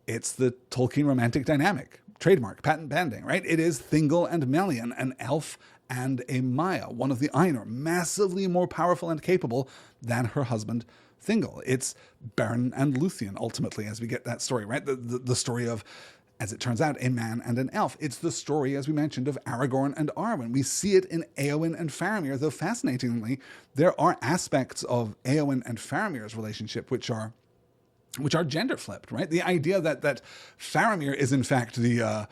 it's the Tolkien romantic dynamic, trademark, patent pending, right? It is Thingol and Melian, an elf and a Maya, one of the Ainur, massively more powerful and capable than her husband Thingol. It's Beren and Lúthien, ultimately, as we get that story, right? The story of, as it turns out, a man and an elf. It's the story, as we mentioned, of Aragorn and Arwen. We see it in Éowyn and Faramir, though fascinatingly, there are aspects of Éowyn and Faramir's relationship which are gender flipped, right? The idea that Faramir is in fact the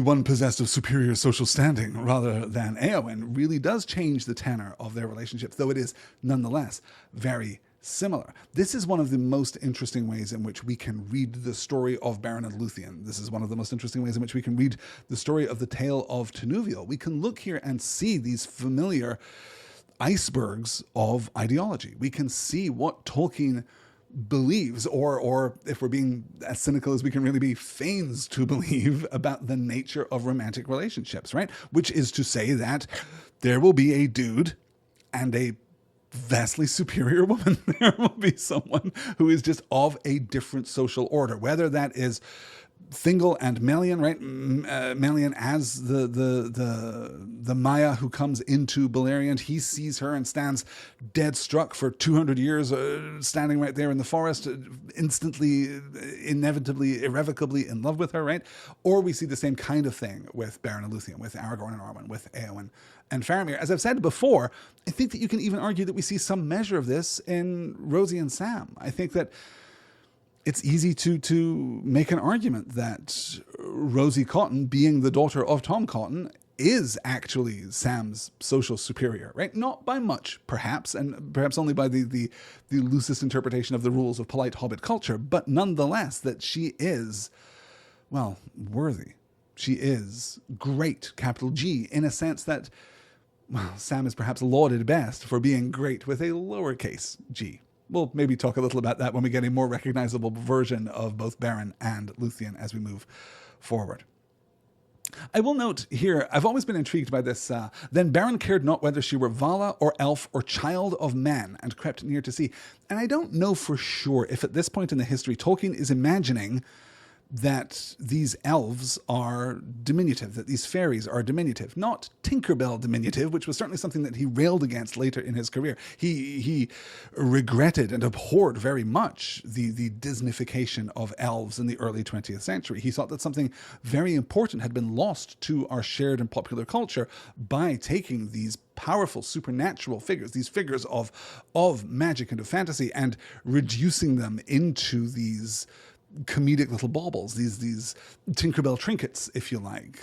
one possessed of superior social standing rather than Éowyn really does change the tenor of their relationship, though it is nonetheless very similar. This is one of the most interesting ways in which we can read the story of Beren and Lúthien. This is one of the most interesting ways in which we can read the story of the tale of Tenuviel. We can look here and see these familiar icebergs of ideology. We can see what Tolkien believes, or if we're being as cynical as we can really be, feigns to believe about the nature of romantic relationships, right? Which is to say that there will be a dude and a vastly superior woman. There will be someone who is just of a different social order, whether that is Thingol and Melian, right? Melian as the Maya who comes into Beleriand. He sees her and stands dead struck for 200 years, standing right there in the forest, instantly, inevitably, irrevocably in love with her, right? Or we see the same kind of thing with Beren and Lúthien, with Aragorn and Arwen, with Éowyn and Faramir. As I've said before, I think that you can even argue that we see some measure of this in Rosie and Sam. I think that it's easy to make an argument that Rosie Cotton, being the daughter of Tom Cotton, is actually Sam's social superior, right? Not by much, perhaps, and perhaps only by the loosest interpretation of the rules of polite hobbit culture, but nonetheless that she is, well, worthy. She is great, capital G, in a sense that, well, Sam is perhaps lauded best for being great with a lowercase g. We'll maybe talk a little about that when we get a more recognizable version of both Beren and Lúthien as we move forward. I will note here, I've always been intrigued by this. Then Beren cared not whether she were Vala or elf or child of man, and crept near to see. And I don't know for sure if at this point in the history Tolkien is imagining that these elves are diminutive, that these fairies are diminutive, not Tinkerbell diminutive, which was certainly something that he railed against later in his career. He regretted and abhorred very much the Disneyfication of elves in the early 20th century. He thought that something very important had been lost to our shared and popular culture by taking these powerful supernatural figures, these figures of magic and of fantasy, and reducing them into these comedic little baubles, these Tinkerbell trinkets, if you like.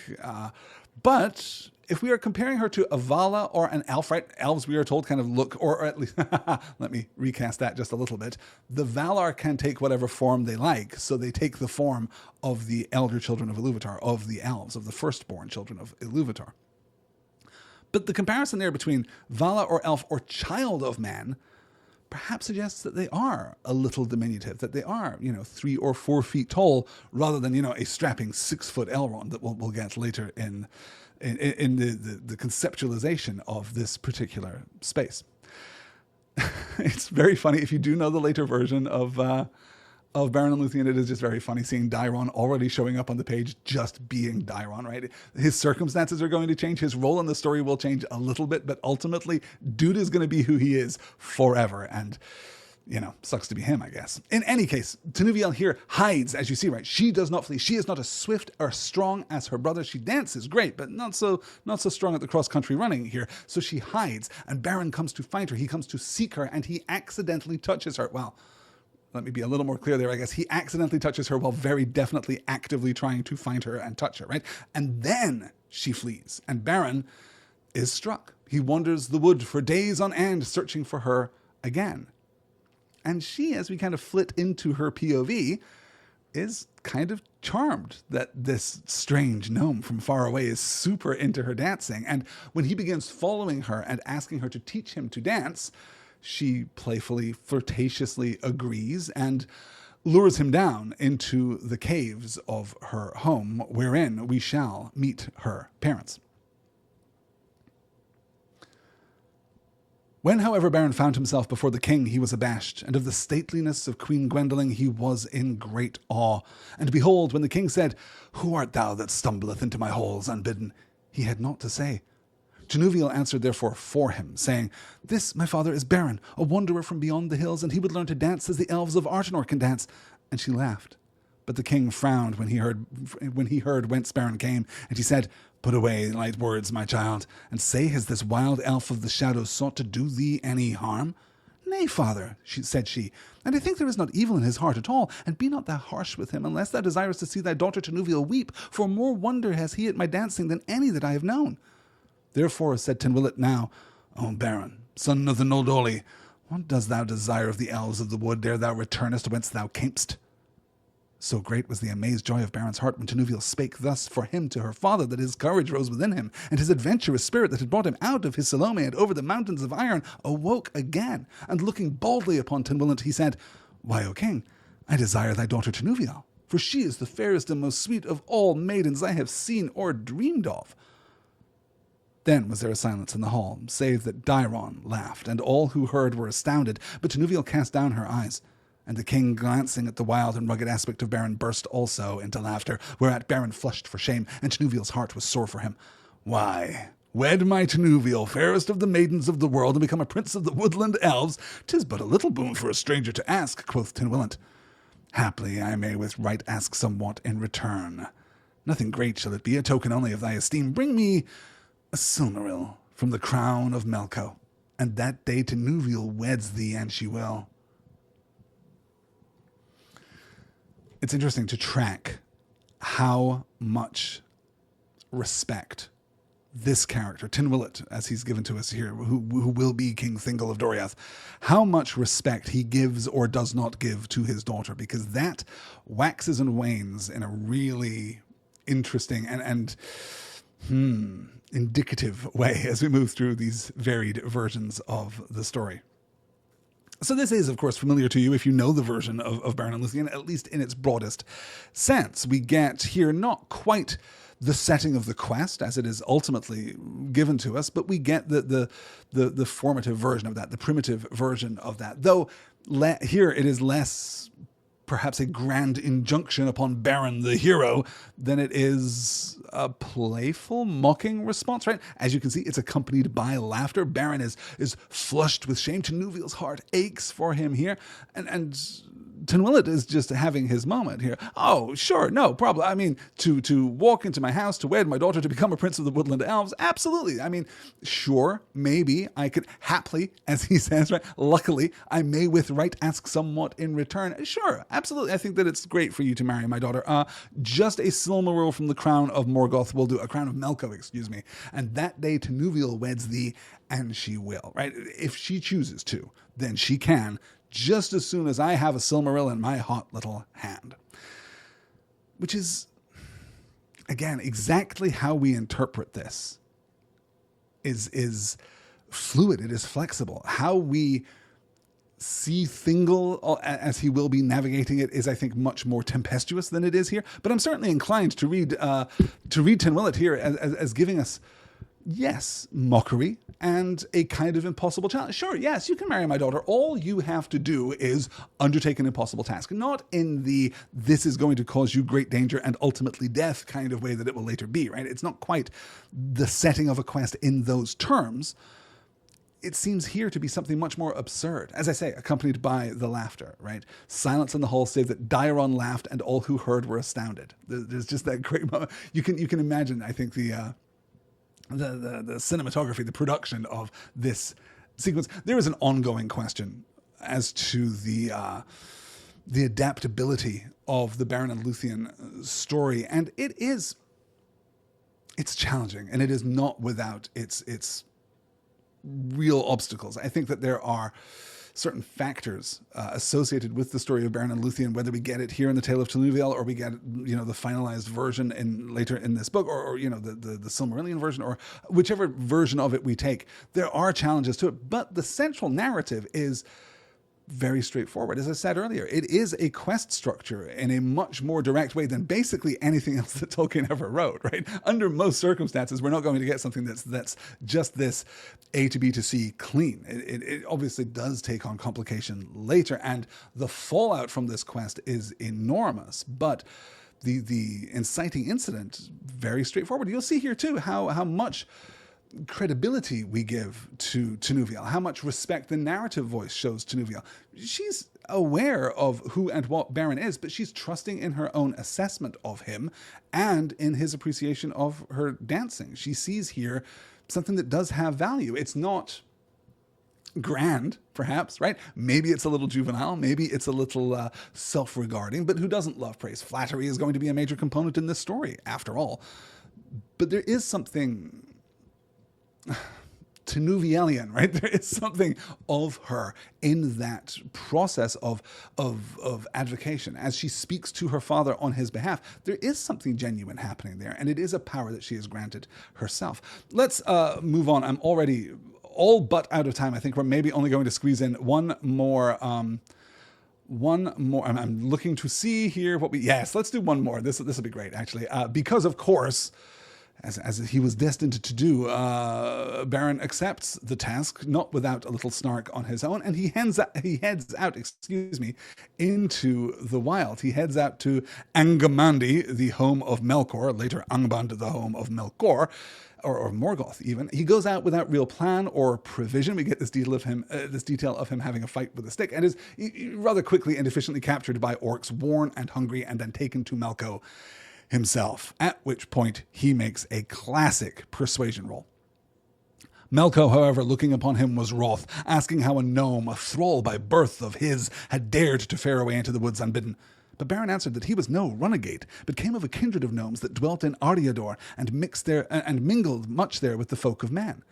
But if we are comparing her to a Vala or an elf, right? Elves, we are told, kind of look, or at least, let me recast that just a little bit. The Valar can take whatever form they like, so they take the form of the elder children of Ilúvatar, of the elves, of the firstborn children of Ilúvatar. But the comparison there between Vala or elf or child of man perhaps suggests that they are a little diminutive, that they are, 3 or 4 feet tall, rather than, a strapping 6-foot Elrond that we'll get later in the conceptualization of this particular space. It's very funny. If you do know the later version of Beren and Lúthien, it is just very funny seeing Daeron already showing up on the page just being Daeron, right? His circumstances are going to change. His role in the story will change a little bit, but ultimately, dude is going to be who he is forever. And, sucks to be him, I guess. In any case, Tenuviel here hides, as you see, right? She does not flee. She is not as swift or strong as her brother. She dances great, but not so strong at the cross-country running here. So she hides, and Beren comes to find her. He comes to seek her, and he accidentally touches her. Well, let me be a little more clear there, I guess. He accidentally touches her while very definitely actively trying to find her and touch her, right? And then she flees, and Beren is struck. He wanders the wood for days on end, searching for her again. And she, as we kind of flit into her POV, is kind of charmed that this strange gnome from far away is super into her dancing. And when he begins following her and asking her to teach him to dance, she playfully, flirtatiously agrees and lures him down into the caves of her home, wherein we shall meet her parents. When, however, Beren found himself before the king, he was abashed, and of the stateliness of Queen Gwendolen he was in great awe. And behold, when the king said, "Who art thou that stumbleth into my halls unbidden?" he had naught to say. Tenuviel answered therefore for him, saying, "This, my father, is Beren, a wanderer from beyond the hills, and he would learn to dance as the elves of Artenor can dance." And she laughed. But the king frowned when he heard whence Beren came, and he said, "Put away light words, my child, and say, has this wild elf of the shadows sought to do thee any harm?" "Nay, father," said she, "and I think there is not evil in his heart at all, and be not thou harsh with him, unless thou desirest to see thy daughter Tenuviel weep, for more wonder has he at my dancing than any that I have known." Therefore said Tynwillet now, "O Beren, son of the Noldoli, what dost thou desire of the elves of the wood ere thou returnest whence thou camest?" So great was the amazed joy of Beren's heart when Tenuviel spake thus for him to her father, that his courage rose within him, and his adventurous spirit that had brought him out of his Salome and over the mountains of iron awoke again. And looking boldly upon Tynwillet, he said, "Why, O king, I desire thy daughter Tenuviel, for she is the fairest and most sweet of all maidens I have seen or dreamed of." Then was there a silence in the hall, save that Daeron laughed, and all who heard were astounded, but Tenuviel cast down her eyes. And the king, glancing at the wild and rugged aspect of Beren, burst also into laughter, whereat Beren flushed for shame, and Tenuviel's heart was sore for him. Why, wed my Tenuviel, fairest of the maidens of the world, and become a prince of the woodland elves, 'tis but a little boon for a stranger to ask, quoth Tynwillant. Haply I may with right ask somewhat in return. Nothing great shall it be, a token only of thy esteem. Bring me a Silmaril from the crown of Melko, and that day Tenuviel weds thee, and she will. It's interesting to track how much respect this character, Tynwillt, as he's given to us here, who will be King Thingol of Doriath, how much respect he gives or does not give to his daughter, because that waxes and wanes in a really interesting and indicative way as we move through these varied versions of the story. So this is, of course, familiar to you if you know the version of Beren and Lúthien, at least in its broadest sense. We get here not quite the setting of the quest as it is ultimately given to us, but we get the formative version of that, the primitive version of that. Though here it is less perhaps a grand injunction upon Beren the hero than it is a playful, mocking response, right? As you can see, it's accompanied by laughter. Beren is flushed with shame. Tenuviel's heart aches for him here. And Tynwillt is just having his moment here. Oh, sure, no problem. I mean, to walk into my house, to wed my daughter, to become a prince of the woodland elves, absolutely. I mean, sure, maybe I could haply, as he says, right, luckily, I may with right ask somewhat in return. Sure, absolutely. I think that it's great for you to marry my daughter. Just a Silmaril from the crown of Morgoth will do, a crown of Melko, excuse me. And that day Tenuviel weds thee, and she will, right? If she chooses to, then she can, just as soon as I have a Silmaril in my hot little hand. Which is, again, exactly how we interpret this is fluid, it is flexible. How we see Thingol as he will be navigating it is, I think, much more tempestuous than it is here. But I'm certainly inclined to read Tynwillt here as giving us, yes, mockery and a kind of impossible challenge. Sure, yes, you can marry my daughter. All you have to do is undertake an impossible task. Not in the this is going to cause you great danger and ultimately death kind of way that it will later be, right? It's not quite the setting of a quest in those terms. It seems here to be something much more absurd. As I say, accompanied by the laughter, right? Silence in the hall save that Daeron laughed and all who heard were astounded. There's just that great moment. You can imagine, I think, the cinematography, the production of this sequence. There is an ongoing question as to the adaptability of the Beren and Lúthien story, and it's challenging, and it is not without its real obstacles. I think that there are certain factors associated with the story of Beren and Lúthien, whether we get it here in the Tale of Tenuviel or we get, the finalized version later in this book, or the Silmarillion version, or whichever version of it we take. There are challenges to it, but the central narrative is very straightforward. As I said earlier, it is a quest structure in a much more direct way than basically anything else that Tolkien ever wrote, right? Under most circumstances, we're not going to get something that's just this A to B to C clean. It obviously does take on complication later, and the fallout from this quest is enormous, but the inciting incident, very straightforward. You'll see here too how much credibility we give to Tenuviel, how much respect the narrative voice shows Tenuviel. She's aware of who and what Beren is, but she's trusting in her own assessment of him and in his appreciation of her dancing. She sees here something that does have value. It's not grand, perhaps, right? Maybe it's a little juvenile, maybe it's a little self-regarding, but who doesn't love praise? Flattery is going to be a major component in this story, after all. But there is something Tenuvielian, right? There is something of her in that process of advocation. As she speaks to her father on his behalf, there is something genuine happening there, and it is a power that she has granted herself. Let's move on. I'm already all but out of time. I think we're maybe only going to squeeze in one more. I'm looking to see here what yes, let's do one more. This will be great, actually, because of course, as he was destined to do, Beren accepts the task, not without a little snark on his own, and he heads out, into the wild. He heads out to Angamandi, the home of Melkor, later Angband, the home of Melkor, or Morgoth even. He goes out without real plan or provision. We get this detail of him having a fight with a stick, and is rather quickly and efficiently captured by orcs, worn and hungry, and then taken to Melko himself, at which point he makes a classic persuasion roll. Melko, however, looking upon him was wroth, asking how a gnome, a thrall by birth of his, had dared to fare away into the woods unbidden. But Beren answered that he was no runagate, but came of a kindred of gnomes that dwelt in Ariador and mingled much there with the folk of man.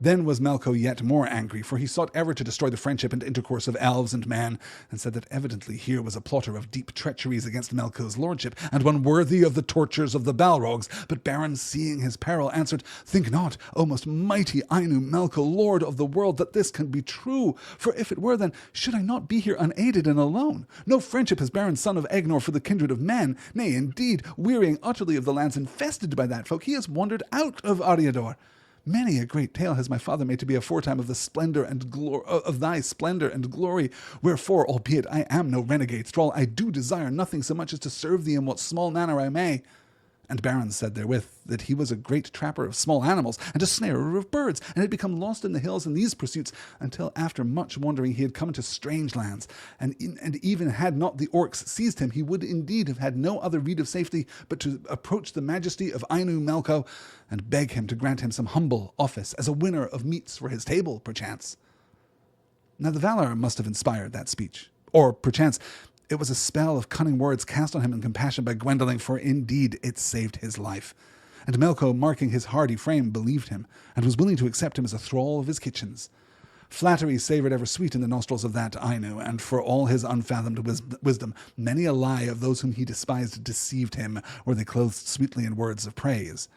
Then was Melko yet more angry, for he sought ever to destroy the friendship and intercourse of elves and man, and said that evidently here was a plotter of deep treacheries against Melko's lordship, and one worthy of the tortures of the Balrogs. But Beren, seeing his peril, answered, "Think not, O most mighty Ainu Melko, lord of the world, that this can be true. For if it were, then should I not be here unaided and alone? No friendship has Beren, son of Egnor, for the kindred of men. Nay, indeed, wearying utterly of the lands infested by that folk, he has wandered out of Ariador. Many a great tale has my father made to be aforetime of the splendor and of thy splendor and glory. Wherefore, albeit I am no renegade thrall, I do desire nothing so much as to serve thee in what small manner I may." And Beren said therewith that he was a great trapper of small animals and a snarer of birds, and had become lost in the hills in these pursuits, until after much wandering he had come into strange lands, and even had not the orcs seized him, he would indeed have had no other rede of safety but to approach the majesty of Ainu Melko and beg him to grant him some humble office as a winner of meats for his table, perchance. Now the valor must have inspired that speech, or perchance it was a spell of cunning words cast on him in compassion by Gwendolen, for indeed it saved his life. And Melko, marking his hardy frame, believed him, and was willing to accept him as a thrall of his kitchens. Flattery savoured ever sweet in the nostrils of that Ainu, and for all his unfathomed wisdom, many a lie of those whom he despised deceived him, or they clothed sweetly in words of praise.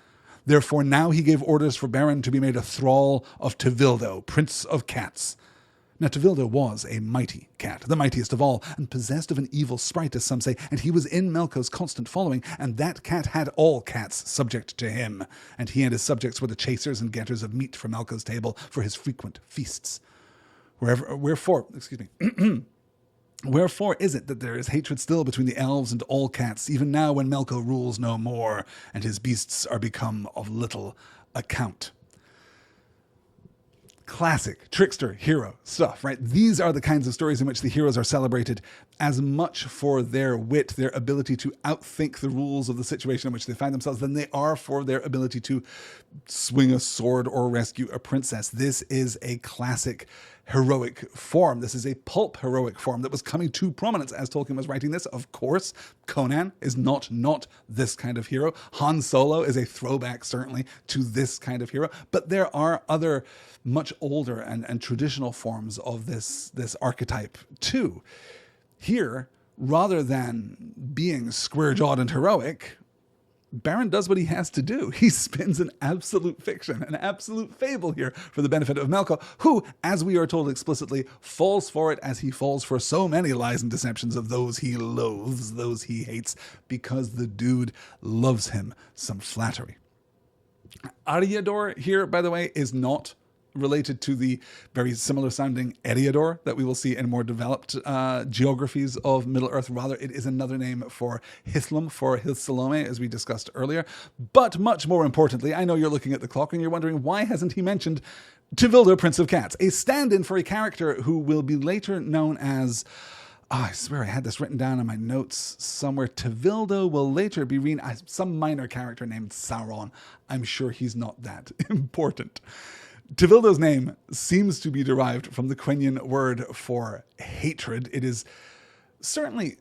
Therefore now he gave orders for Beren to be made a thrall of Tevildo, prince of cats. Now Tevildo was a mighty cat, the mightiest of all, and possessed of an evil sprite, as some say, and he was in Melko's constant following, and that cat had all cats subject to him, and he and his subjects were the chasers and getters of meat from Melko's table for his frequent feasts. Wherefore is it that there is hatred still between the elves and all cats, even now when Melko rules no more, and his beasts are become of little account? Classic trickster hero stuff, right? These are the kinds of stories in which the heroes are celebrated as much for their wit, their ability to outthink the rules of the situation in which they find themselves, than they are for their ability to swing a sword or rescue a princess. This is a classic heroic form. This is a pulp heroic form that was coming to prominence as Tolkien was writing this. Of course, Conan is not this kind of hero. Han Solo is a throwback, certainly, to this kind of hero. But there are other much older and traditional forms of this archetype too. Here, rather than being square-jawed and heroic, Beren does what he has to do. He spins an absolute fiction, an absolute fable here for the benefit of Melko, who, as we are told explicitly, falls for it as he falls for so many lies and deceptions of those he loathes, those he hates, because the dude loves him some flattery. Ariador here, by the way, is not related to the very similar sounding Eriador that we will see in more developed geographies of Middle-earth. Rather, it is another name for Hithlum, for Hithsalome, as we discussed earlier. But much more importantly, I know you're looking at the clock and you're wondering, why hasn't he mentioned Tevildo, Prince of Cats, a stand-in for a character who will be later known as... I swear I had this written down in my notes somewhere. Tevildo will later be some minor character named Sauron. I'm sure he's not that important. Tevildo's name seems to be derived from the Quenya word for hatred. It is certainly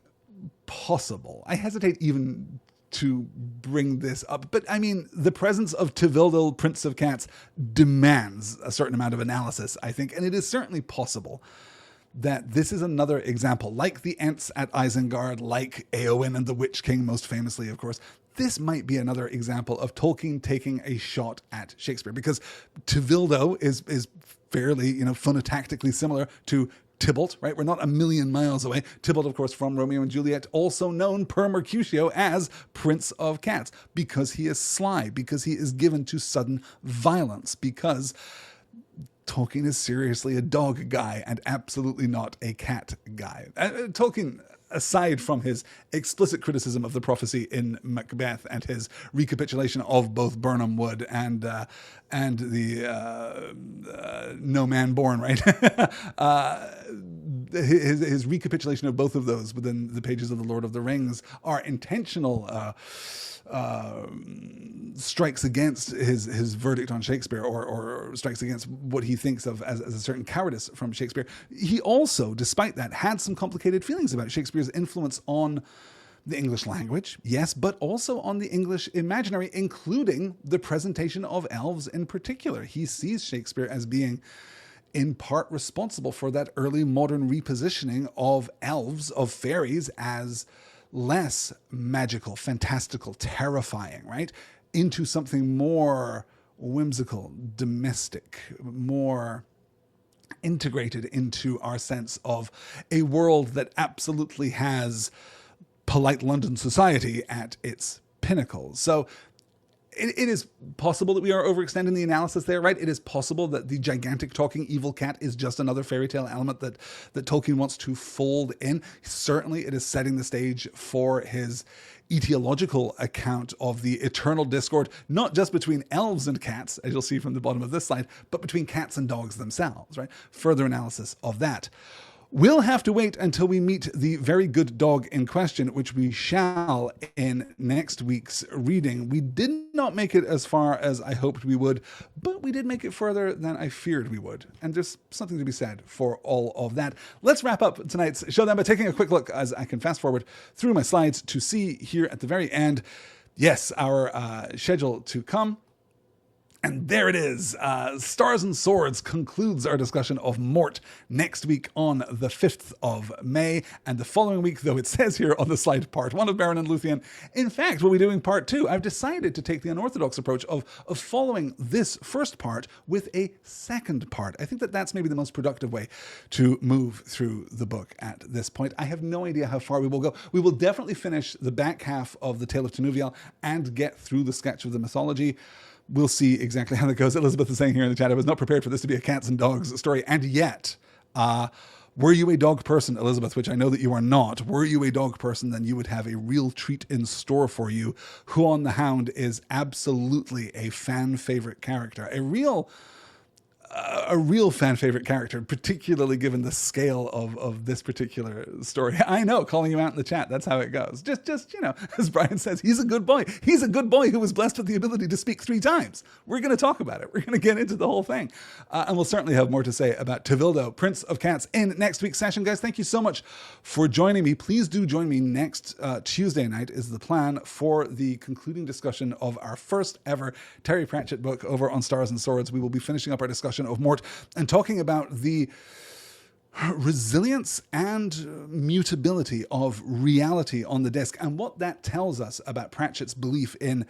possible. I hesitate even to bring this up, but I mean, the presence of Tevildo, Prince of Cats, demands a certain amount of analysis, I think, and it is certainly possible that this is another example, like the Ents at Isengard, like Éowyn and the Witch King, most famously, of course. This might be another example of Tolkien taking a shot at Shakespeare, because Tevildo is fairly, phonotactically similar to Tybalt, right? We're not a million miles away. Tybalt, of course, from Romeo and Juliet, also known per Mercutio as Prince of Cats, because he is sly, because he is given to sudden violence, because Tolkien is seriously a dog guy and absolutely not a cat guy. Tolkien, aside from his explicit criticism of the prophecy in Macbeth and his recapitulation of both Birnam Wood and the No Man Born, right? His recapitulation of both of those within the pages of The Lord of the Rings are intentional strikes against his verdict on Shakespeare, or strikes against what he thinks of as a certain cowardice from Shakespeare. He also, despite that, had some complicated feelings about Shakespeare's influence on the English language, yes, but also on the English imaginary, including the presentation of elves in particular. He sees Shakespeare as being in part responsible for that early modern repositioning of elves, of fairies, as less magical, fantastical, terrifying, right? Into something more whimsical, domestic, more integrated into our sense of a world that absolutely has polite London society at its pinnacle. So it is possible that we are overextending the analysis there, right? It is possible that the gigantic talking evil cat is just another fairy tale element that Tolkien wants to fold in. Certainly it is setting the stage for his etiological account of the eternal discord, not just between elves and cats, as you'll see from the bottom of this slide, but between cats and dogs themselves, right? Further analysis of that. We'll have to wait until we meet the very good dog in question, which we shall in next week's reading. We did not make it as far as I hoped we would, but we did make it further than I feared we would. And there's something to be said for all of that. Let's wrap up tonight's show then by taking a quick look, as I can fast forward through my slides to see here at the very end, yes, our schedule to come. And there it is. Stars and Swords concludes our discussion of Mort next week on the 5th of May. And the following week, though it says here on the slide, part 1 of Beren and Lúthien, in fact, we'll be doing part 2. I've decided to take the unorthodox approach of following this first part with a second part. I think that that's maybe the most productive way to move through the book at this point. I have no idea how far we will go. We will definitely finish the back half of the Tale of Tevildo and get through the sketch of the mythology. We'll see exactly how that goes. Elizabeth is saying here in the chat, I was not prepared for this to be a cats and dogs story. And yet, were you a dog person, Elizabeth, which I know that you are not, were you a dog person, then you would have a real treat in store for you. Huon the Hound is absolutely a fan favorite character, a real fan favorite character, particularly given the scale of this particular story. I know, calling you out in the chat, that's how it goes. Just you know, as Brian says, he's a good boy. He's a good boy who was blessed with the ability to speak 3 times. We're going to talk about it. We're going to get into the whole thing. And we'll certainly have more to say about Tevildo, Prince of Cats, in next week's session. Guys, thank you so much for joining me. Please do join me next Tuesday night is the plan for the concluding discussion of our first ever Terry Pratchett book over on Stars and Swords. We will be finishing up our discussion of Mort and talking about the resilience and mutability of reality on the disc and what that tells us about Pratchett's belief in,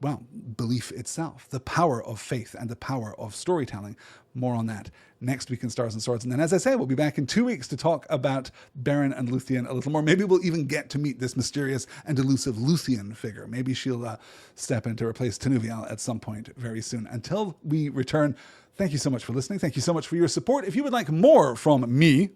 well, belief itself, the power of faith and the power of storytelling. More on that next week in Stars and Swords. And then, as I say, we'll be back in 2 weeks to talk about Beren and Lúthien a little more. Maybe we'll even get to meet this mysterious and elusive Lúthien figure. Maybe she'll step in to replace Tenuvial at some point very soon. Until we return, thank you so much for listening. Thank you so much for your support. If you would like more from me,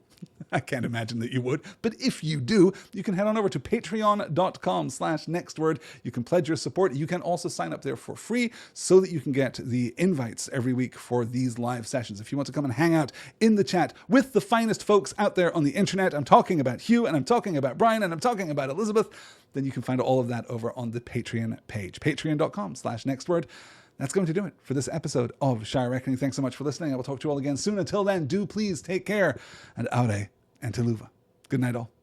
I can't imagine that you would, but if you do, you can head on over to patreon.com/nextword. You can pledge your support. You can also sign up there for free so that you can get the invites every week for these live sessions. If you want to come and hang out in the chat with the finest folks out there on the internet, I'm talking about Hugh and I'm talking about Brian and I'm talking about Elizabeth, then you can find all of that over on the Patreon page, patreon.com/nextword. That's going to do it for this episode of Shire Reckoning. Thanks so much for listening. I will talk to you all again soon. Until then, do please take care, and Aure and Teluva. Good night, all.